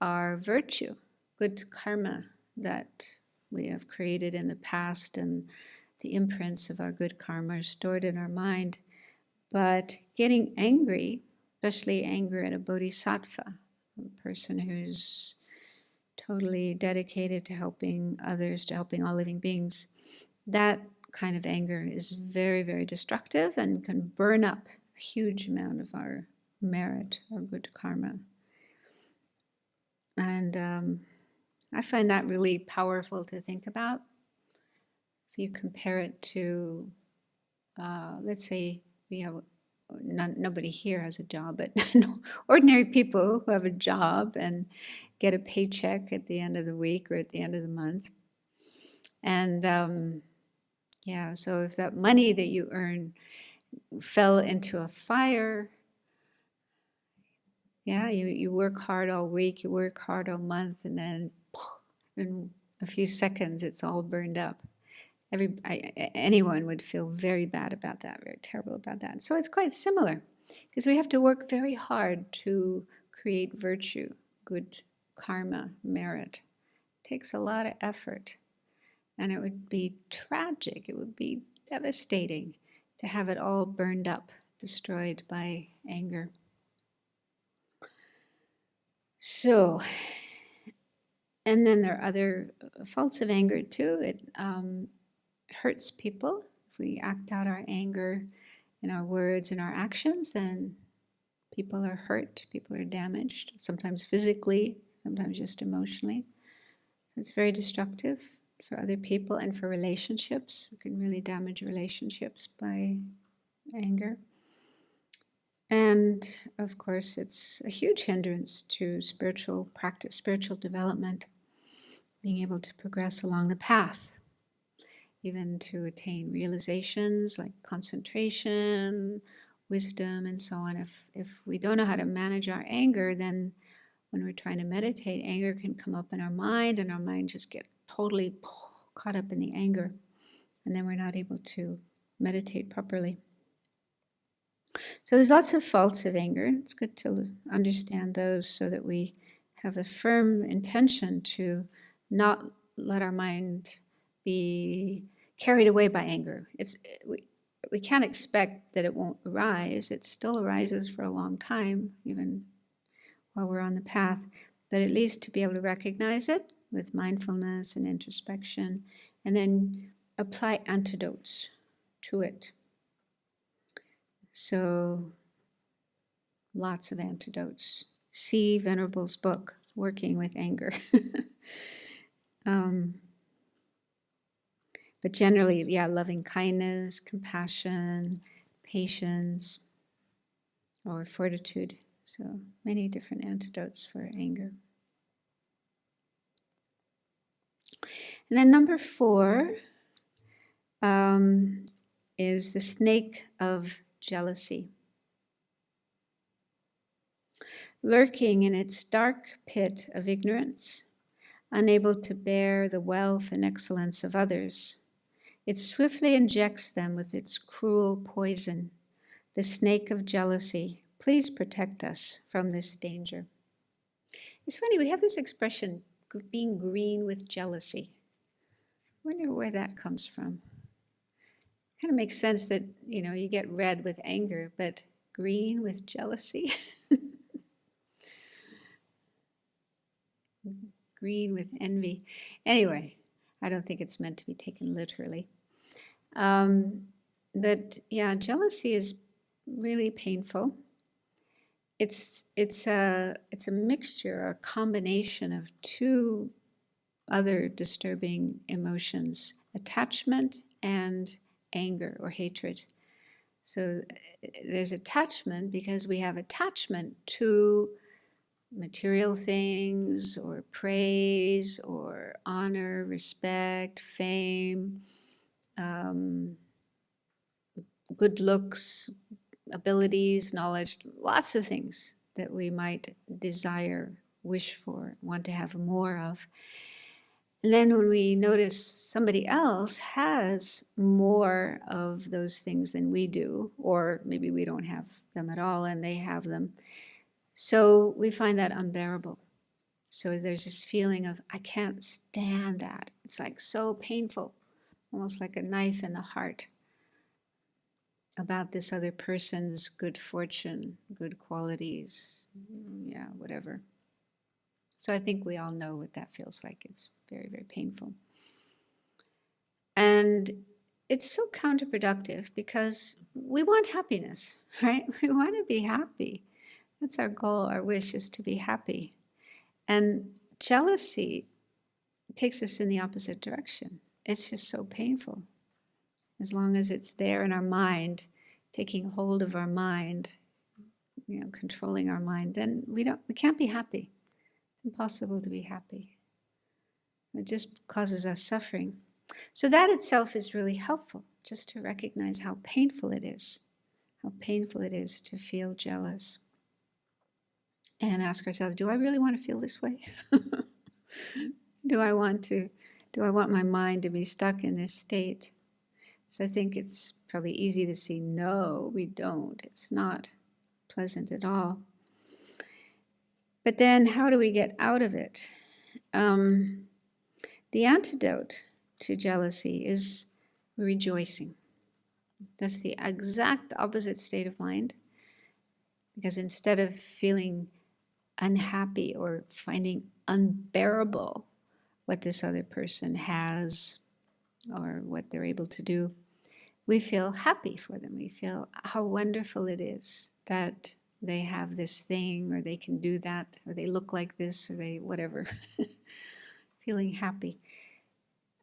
our virtue, good karma that we have created in the past, and the imprints of our good karma are stored in our mind. But getting angry, especially anger at a bodhisattva, a person who's totally dedicated to helping others, to helping all living beings, that kind of anger is very, very destructive and can burn up a huge amount of our merit or good karma. And I find that really powerful to think about. If you compare it to, let's say we have, nobody here has a job, but ordinary people who have a job and get a paycheck at the end of the week or at the end of the month. And so if that money that you earn fell into a fire, you work hard all week, you work hard all month, and then in a few seconds it's all burned up. Anyone would feel very bad about that, very terrible about that. So it's quite similar, because we have to work very hard to create virtue, good karma, merit. It takes a lot of effort, and it would be tragic, it would be devastating to have it all burned up, destroyed by anger. So, and then there are other faults of anger too. It hurts people. If we act out our anger in our words and our actions, then people are hurt, people are damaged, sometimes physically, sometimes just emotionally. So it's very destructive for other people and for relationships. We can really damage relationships by anger. And of course, it's a huge hindrance to spiritual practice, spiritual development, being able to progress along the path, even to attain realizations like concentration, wisdom, and so on. If we don't know how to manage our anger, then when we're trying to meditate, anger can come up in our mind, and our mind just get totally caught up in the anger, and then we're not able to meditate properly. So there's lots of faults of anger. It's good to understand those so that we have a firm intention to not let our mind be carried away by anger. We can't expect that it won't arise. It still arises for a long time, even while we're on the path. But at least to be able to recognize it with mindfulness and introspection, and then apply antidotes to it. So, lots of antidotes. See Venerable's book, Working with Anger. But generally, loving kindness, compassion, patience, or fortitude. So many different antidotes for anger. And then number 4 is the snake of jealousy. Lurking in its dark pit of ignorance, unable to bear the wealth and excellence of others, it swiftly injects them with its cruel poison, the snake of jealousy. Please protect us from this danger. It's funny, we have this expression, being green with jealousy. I wonder where that comes from. Kind of makes sense that, you get red with anger, but green with jealousy? green with envy. Anyway, I don't think it's meant to be taken literally. But yeah, jealousy is really painful. It's a mixture, a combination of two other disturbing emotions: attachment and anger or hatred. So there's attachment because we have attachment to material things or praise or honor, respect, fame, um, good looks, abilities, knowledge, lots of things that we might desire, wish for, want to have more of. And then when we notice somebody else has more of those things than we do, or maybe we don't have them at all and they have them, so we find that unbearable. So there's this feeling of, I can't stand that. It's like so painful, almost like a knife in the heart about this other person's good fortune, good qualities, yeah, whatever. So I think we all know what that feels like. It's very, very painful. And it's so counterproductive because we want happiness, right? We want to be happy. That's our goal. Our wish is to be happy. And jealousy takes us in the opposite direction. It's just so painful. As long as it's there in our mind, taking hold of our mind, controlling our mind, then we can't be happy. It's impossible to be happy. It just causes us suffering. So that itself is really helpful, just to recognize how painful it is to feel jealous. And ask ourselves, do I really want to feel this way? Do I want my mind to be stuck in this state? So I think it's probably easy to see, no, we don't. It's not pleasant at all. But then how do we get out of it? The antidote to jealousy is rejoicing. That's the exact opposite state of mind. Because instead of feeling unhappy or finding unbearable what this other person has or what they're able to do, we feel happy for them. We feel how wonderful it is that they have this thing, or they can do that, or they look like this, or they whatever. Feeling happy.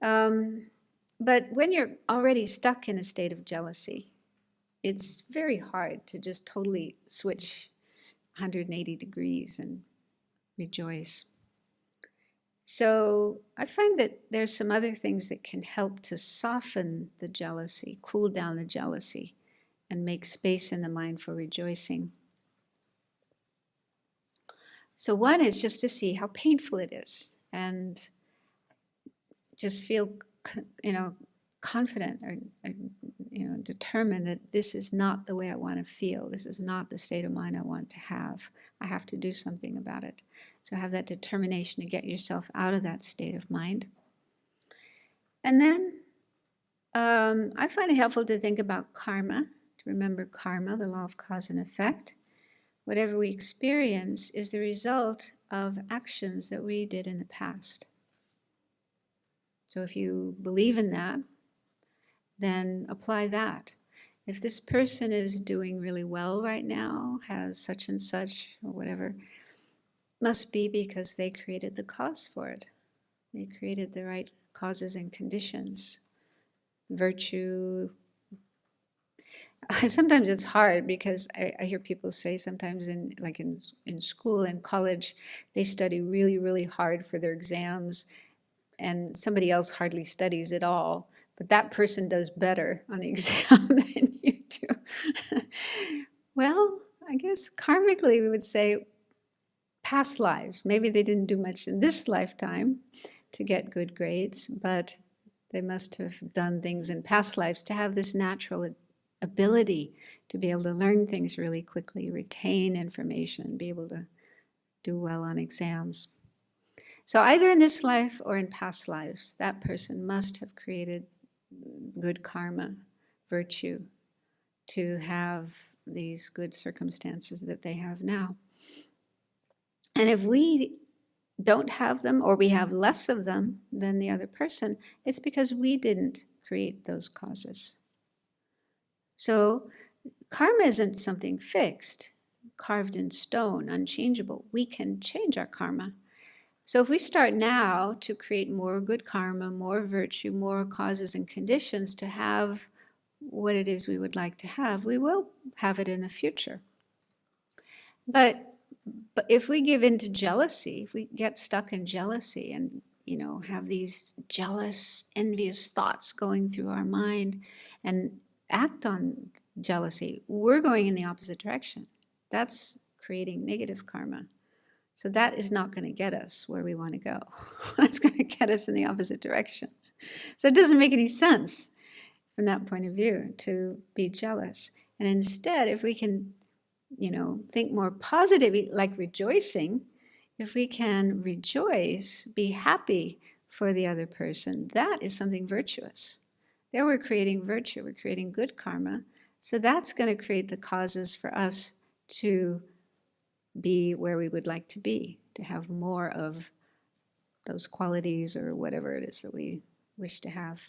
But when you're already stuck in a state of jealousy, it's very hard to just totally switch 180 degrees and rejoice. So I find that there's some other things that can help to soften the jealousy, cool down the jealousy, and make space in the mind for rejoicing. So one is just to see how painful it is and just feel, confident or determined that this is not the way I want to feel. This is not the state of mind I want to have. I have to do something about it. So have that determination to get yourself out of that state of mind. And then I find it helpful to think about karma, to remember karma, the law of cause and effect. Whatever we experience is the result of actions that we did in the past. So if you believe in that, then apply that. If this person is doing really well right now, has such and such or whatever, must be because they created the cause for it. They created the right causes and conditions. Virtue. Sometimes it's hard because I hear people say sometimes in school and college, they study really, really hard for their exams, and somebody else hardly studies at all, but that person does better on the exam than you do. Well, I guess karmically we would say past lives. Maybe they didn't do much in this lifetime to get good grades, but they must have done things in past lives to have this natural ability to be able to learn things really quickly, retain information, be able to do well on exams. So either in this life or in past lives, that person must have created good karma, virtue, to have these good circumstances that they have now. And if we don't have them, or we have less of them than the other person, it's because we didn't create those causes. So karma isn't something fixed, carved in stone, unchangeable. We can change our karma. So if we start now to create more good karma, more virtue, more causes and conditions to have what it is we would like to have, we will have it in the future. But if we give in to jealousy, if we get stuck in jealousy and have these jealous, envious thoughts going through our mind and act on jealousy, we're going in the opposite direction. That's creating negative karma. So that is not going to get us where we want to go. That's going to get us in the opposite direction. So it doesn't make any sense from that point of view to be jealous. And instead, if we can, think more positively, like rejoicing, if we can rejoice, be happy for the other person, that is something virtuous. There we're creating virtue, we're creating good karma. So that's going to create the causes for us to be where we would like to be, to have more of those qualities or whatever it is that we wish to have.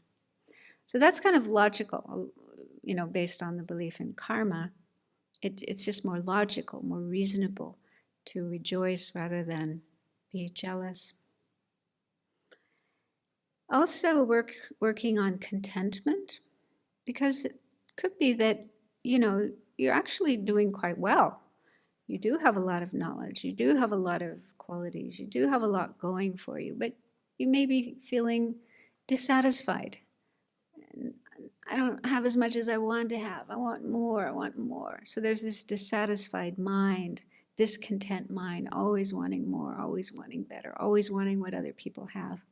So that's kind of logical, based on the belief in karma. It's just more logical, more reasonable to rejoice rather than be jealous. Also working on contentment, because it could be that, you're actually doing quite well. You do have a lot of knowledge, you do have a lot of qualities, you do have a lot going for you, but you may be feeling dissatisfied. I don't have as much as I want to have. I want more, I want more. So there's this dissatisfied mind, discontent mind, always wanting more, always wanting better, always wanting what other people have,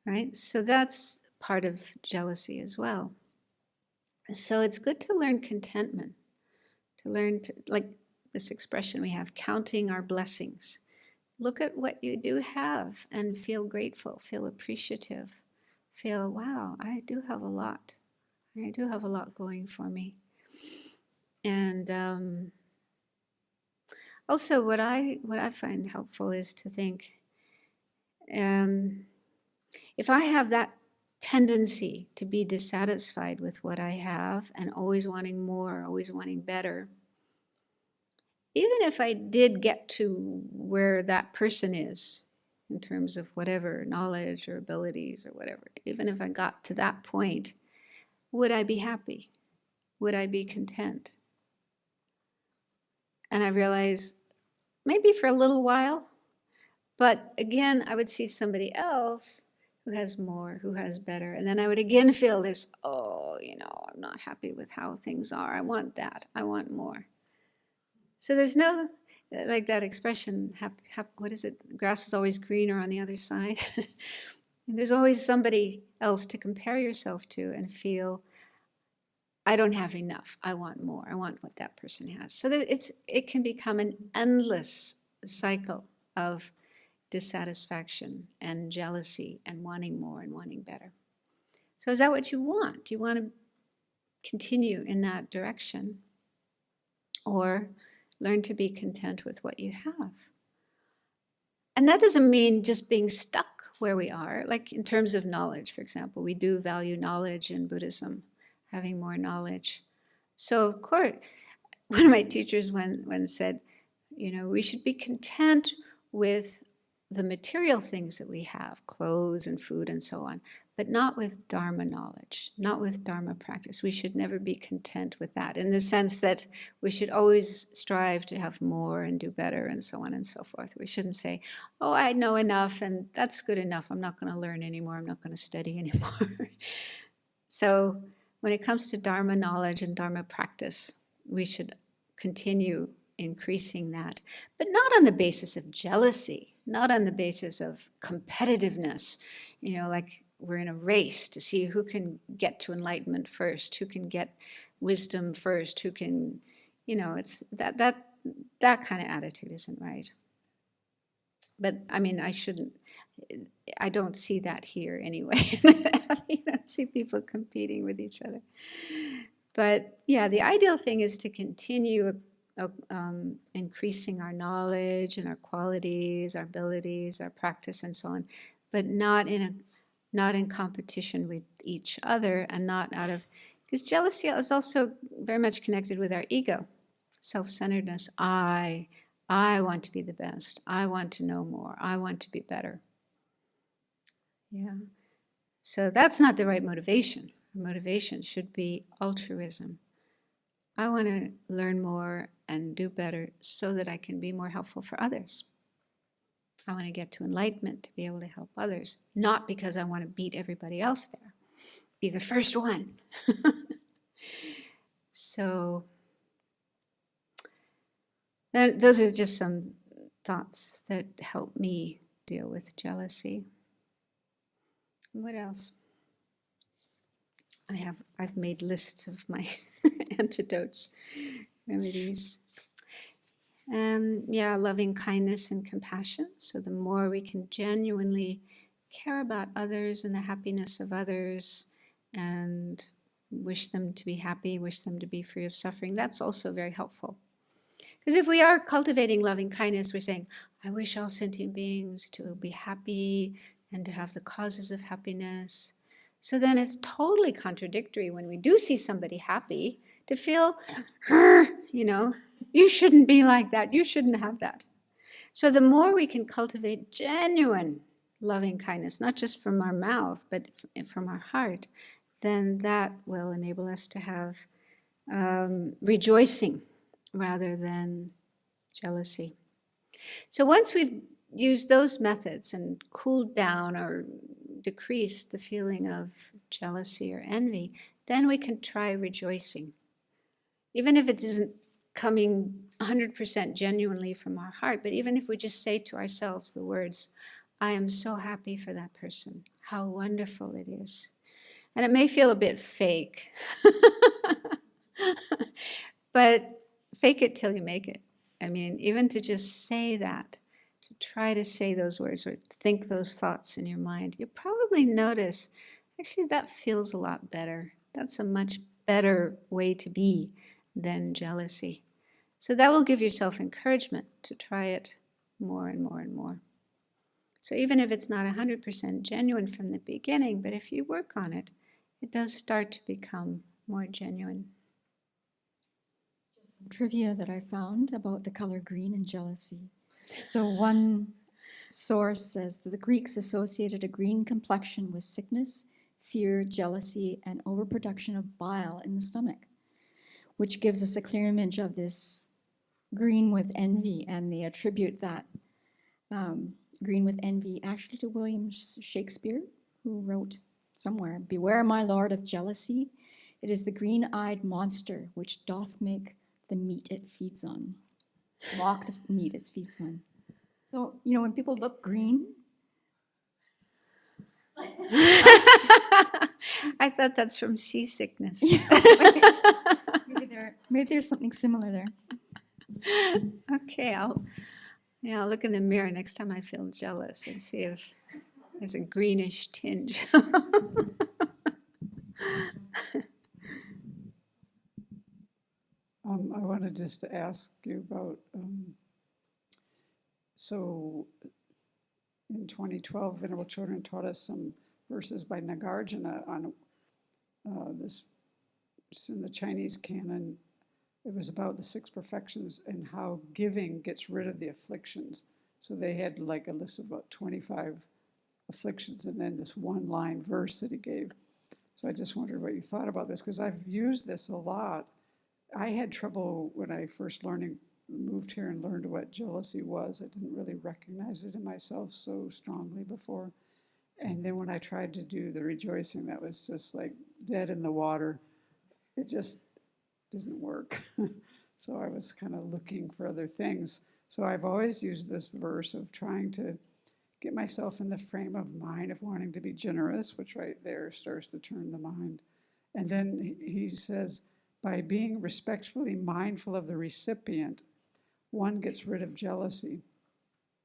right? So that's part of jealousy as well. So it's good to learn contentment, to learn to, like this expression we have, counting our blessings. Look at what you do have and feel grateful, feel appreciative, feel, wow, I do have a lot. I do have a lot going for me. And also what I find helpful is to think, if I have that tendency to be dissatisfied with what I have and always wanting more, always wanting better, even if I did get to where that person is in terms of whatever knowledge or abilities or whatever, even if I got to that point, would I be happy? Would I be content? And I realized maybe for a little while, but again, I would see somebody else who has more, who has better. And then I would again feel this, I'm not happy with how things are. I want that. I want more. So there's no, like that expression, what is it? Grass is always greener on the other side. There's always somebody else to compare yourself to and feel, I don't have enough. I want more. I want what that person has. So that it can become an endless cycle of dissatisfaction and jealousy and wanting more and wanting better. So is that what you want? Do you want to continue in that direction? Or learn to be content with what you have? And that doesn't mean just being stuck where we are. Like in terms of knowledge, for example, we do value knowledge in Buddhism, having more knowledge. So of course, one of my teachers when said, we should be content with the material things that we have, clothes and food and so on, but not with Dharma knowledge, not with Dharma practice. We should never be content with that, in the sense that we should always strive to have more and do better and so on and so forth. We shouldn't say, oh, I know enough and that's good enough. I'm not going to learn anymore. I'm not going to study anymore. So when it comes to Dharma knowledge and Dharma practice, we should continue increasing that, but not on the basis of jealousy, not on the basis of competitiveness, like we're in a race to see who can get to enlightenment first, who can get wisdom first, who can, it's that kind of attitude isn't right. But I mean, I don't see that here anyway. You don't see people competing with each other. But yeah, the ideal thing is to continue increasing our knowledge and our qualities, our abilities, our practice, and so on, but not in competition with each other, and not out of, because jealousy is also very much connected with our ego, self-centeredness. I want to be the best. I want to know more. I want to be better. Yeah. So that's not the right motivation. Motivation should be altruism. I want to learn more and do better so that I can be more helpful for others. I want to get to enlightenment to be able to help others, not because I want to beat everybody else there, be the first one. So those are just some thoughts that help me deal with jealousy. What else? I've made lists of my antidotes, remedies. Loving kindness and compassion. So the more we can genuinely care about others and the happiness of others and wish them to be happy, wish them to be free of suffering, that's also very helpful. Because if we are cultivating loving kindness, we're saying, I wish all sentient beings to be happy and to have the causes of happiness. So then it's totally contradictory when we do see somebody happy to feel, you shouldn't be like that. You shouldn't have that. So the more we can cultivate genuine loving kindness, not just from our mouth, but from our heart, then that will enable us to have rejoicing rather than jealousy. So once we've used those methods and cooled down or decreased the feeling of jealousy or envy, then we can try rejoicing. Even if it isn't coming 100% genuinely from our heart, but even if we just say to ourselves the words, I am so happy for that person, how wonderful it is. And it may feel a bit fake, but fake it till you make it. I mean, even to just say that, to try to say those words or think those thoughts in your mind, you'll probably notice, actually, that feels a lot better. That's a much better way to be than jealousy. So that will give yourself encouragement to try it more and more and more. So even if it's not 100% genuine from the beginning, but if you work on it, it does start to become more genuine. Just some trivia that I found about the color green and jealousy. So one source says that the Greeks associated a green complexion with sickness, fear, jealousy, and overproduction of bile in the stomach, which gives us a clear image of this green with envy, and they attribute that green with envy actually to William Shakespeare, who wrote somewhere, beware, my lord, of jealousy. It is the green-eyed monster which doth make the meat it feeds on. Mock the meat it feeds on. So, when people look green. I thought that's from seasickness. Maybe there's something similar there. Okay, I'll look in the mirror next time I feel jealous and see if there's a greenish tinge. I wanted just to ask you about, so in 2012, Venerable Children taught us some verses by Nagarjuna on this, in the Chinese canon. It was about the 6 perfections and how giving gets rid of the afflictions. So they had like a list of about 25 afflictions and then this one-line verse that he gave. So I just wondered what you thought about this, because I've used this a lot. I had trouble when I first moved here and learned what jealousy was. I didn't really recognize it in myself so strongly before. And then when I tried to do the rejoicing, that was just like dead in the water. It just didn't work. So I was kind of looking for other things. So I've always used this verse of trying to get myself in the frame of mind of wanting to be generous, which right there starts to turn the mind. And then he says, by being respectfully mindful of the recipient, one gets rid of jealousy.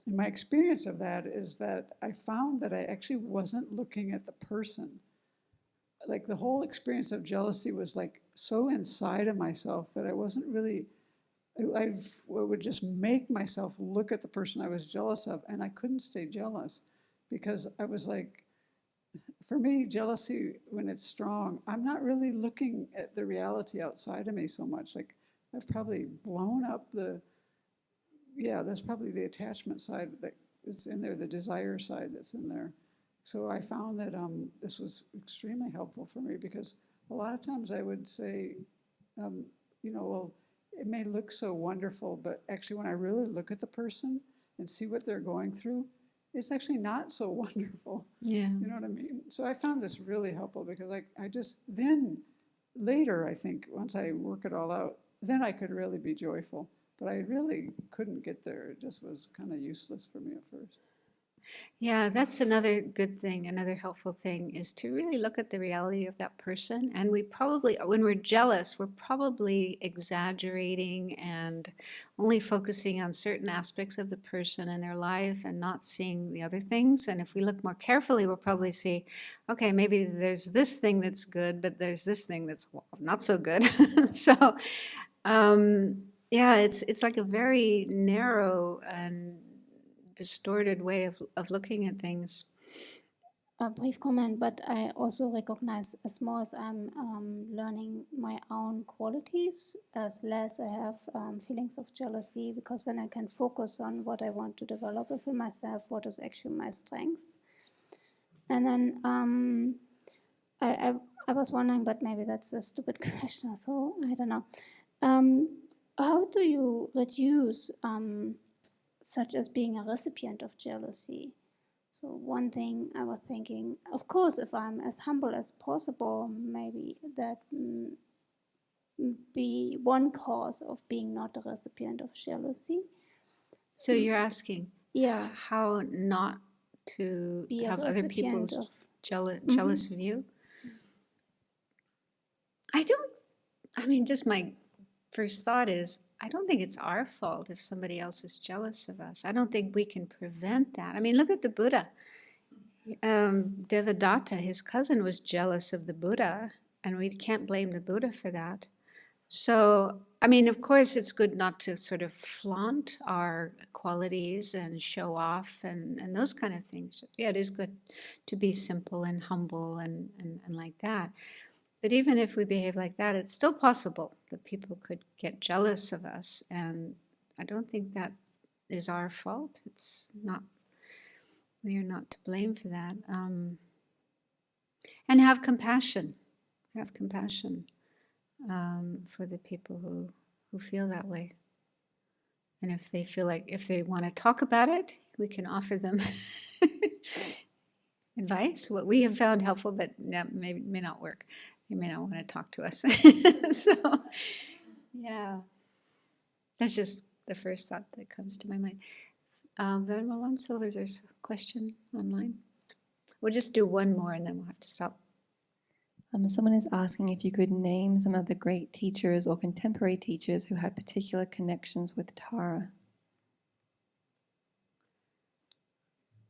And my experience of that is that I found that I actually wasn't looking at the person. Like the whole experience of jealousy was like so inside of myself that I wasn't really I would just make myself look at the person I was jealous of, and I couldn't stay jealous because I was like, for me, jealousy, when it's strong, I'm not really looking at the reality outside of me so much. Like, I've probably blown up that's probably the attachment side that is in there, the desire side that's in there. So I found that this was extremely helpful for me because a lot of times I would say, well, it may look so wonderful, but actually when I really look at the person and see what they're going through, it's actually not so wonderful. Yeah. You know what I mean? So I found this really helpful because I just, then later, I think, once I work it all out, then I could really be joyful. But I really couldn't get there. It just was kind of useless for me at first. Yeah, that's another good thing, another helpful thing is to really look at the reality of that person. And we probably, when we're jealous, we're probably exaggerating and only focusing on certain aspects of the person and their life and not seeing the other things. And if we look more carefully, we'll probably see, okay, maybe there's this thing that's good, but there's this thing that's not so good. So, yeah, it's like a very narrow and distorted way of looking at things. A brief comment, but I also recognize as more as I'm learning my own qualities, as less I have feelings of jealousy, because then I can focus on what I want to develop within myself, what is actually my strength. And then I was wondering, but maybe that's a stupid question, so I don't know. How do you reduce such as being a recipient of jealousy? So one thing I was thinking, of course, if I'm as humble as possible, maybe that be one cause of being not a recipient of jealousy. So you're asking, Yeah, how not to be a have other people recipient of. jealous of you? I mean, just my first thought is, I don't think it's our fault if somebody else is jealous of us. I don't think we can prevent that. I mean, look at the Buddha. Devadatta, his cousin, was jealous of the Buddha, and we can't blame the Buddha for that. So, I mean, of course, it's good not to sort of flaunt our qualities and show off and those kind of things. Yeah, it is good to be simple and humble and like that. But even if we behave like that, it's still possible that people could get jealous of us. And I don't think that is our fault. It's not, we are not to blame for that. And have compassion. Have compassion for the people who feel that way. And if they feel like, if they want to talk about it, we can offer them advice, what we have found helpful, but may not work. They may not want to talk to us. So, yeah, that's just the first thought that comes to my mind. Venerable Lama Silver, is there a question online? We'll just do one more and then we'll have to stop. Someone is asking if you could name some of the great teachers or contemporary teachers who had particular connections with Tara.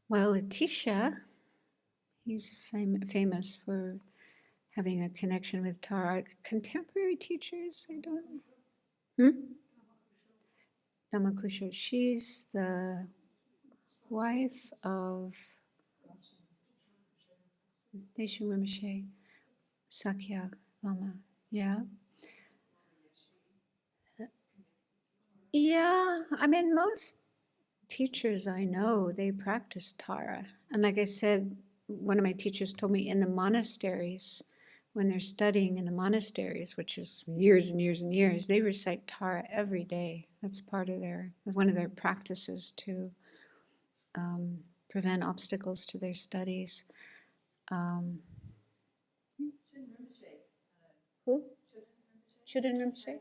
Well, Atisha, he's famous for having a connection with Tara. Contemporary teachers, I don't know. Dhammakusha, she's the wife of Deshu Rinpoche, Sakya Lama. Yeah. Yeah, I mean, most teachers I know, they practice Tara. And like I said, one of my teachers told me in the monasteries, when they're studying in the monasteries, which is years and years and years, they recite Tara every day. That's part of one of their practices to prevent obstacles to their studies. Who? Chudan Rinpoche?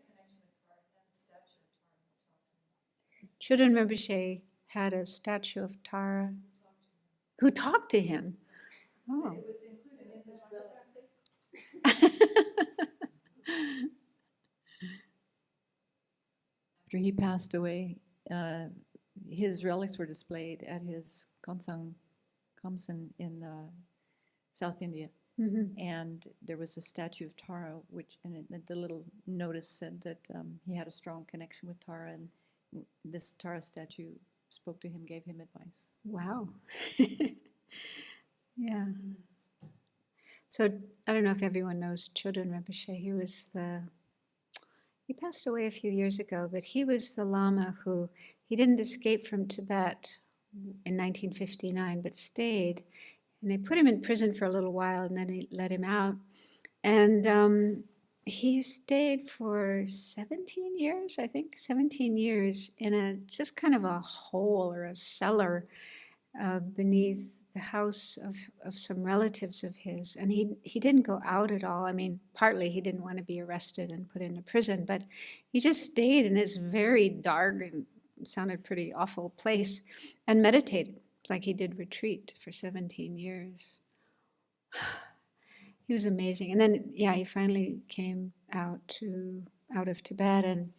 Chudan Rinpoche had a statue of Tara who talked to him. Oh. It was included in his relics. After he passed away, his relics were displayed at his Kamsan in South India. Mhm. And there was a statue of Tara, the little notice said that he had a strong connection with Tara, and this Tara statue spoke to him, gave him advice. Wow. Yeah. So I don't know if everyone knows Choden Rinpoche. He passed away a few years ago, but he was the Lama he didn't escape from Tibet in 1959, but stayed. And they put him in prison for a little while, and then they let him out. And he stayed for 17 years, I think, 17 years in just kind of a hole or a cellar beneath the house of some relatives of his. And he didn't go out at all. I mean, partly he didn't want to be arrested and put into prison, but he just stayed in this very dark and sounded pretty awful place and meditated. It's like he did retreat for 17 years. He was amazing. And then, yeah, he finally came out of Tibet and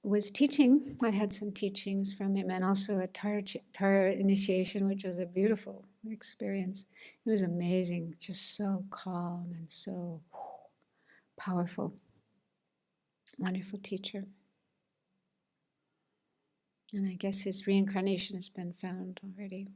was teaching. I had some teachings from him and also a Tara initiation, which was a beautiful experience. It was amazing, just so calm and so powerful. Wonderful teacher. And I guess his reincarnation has been found already.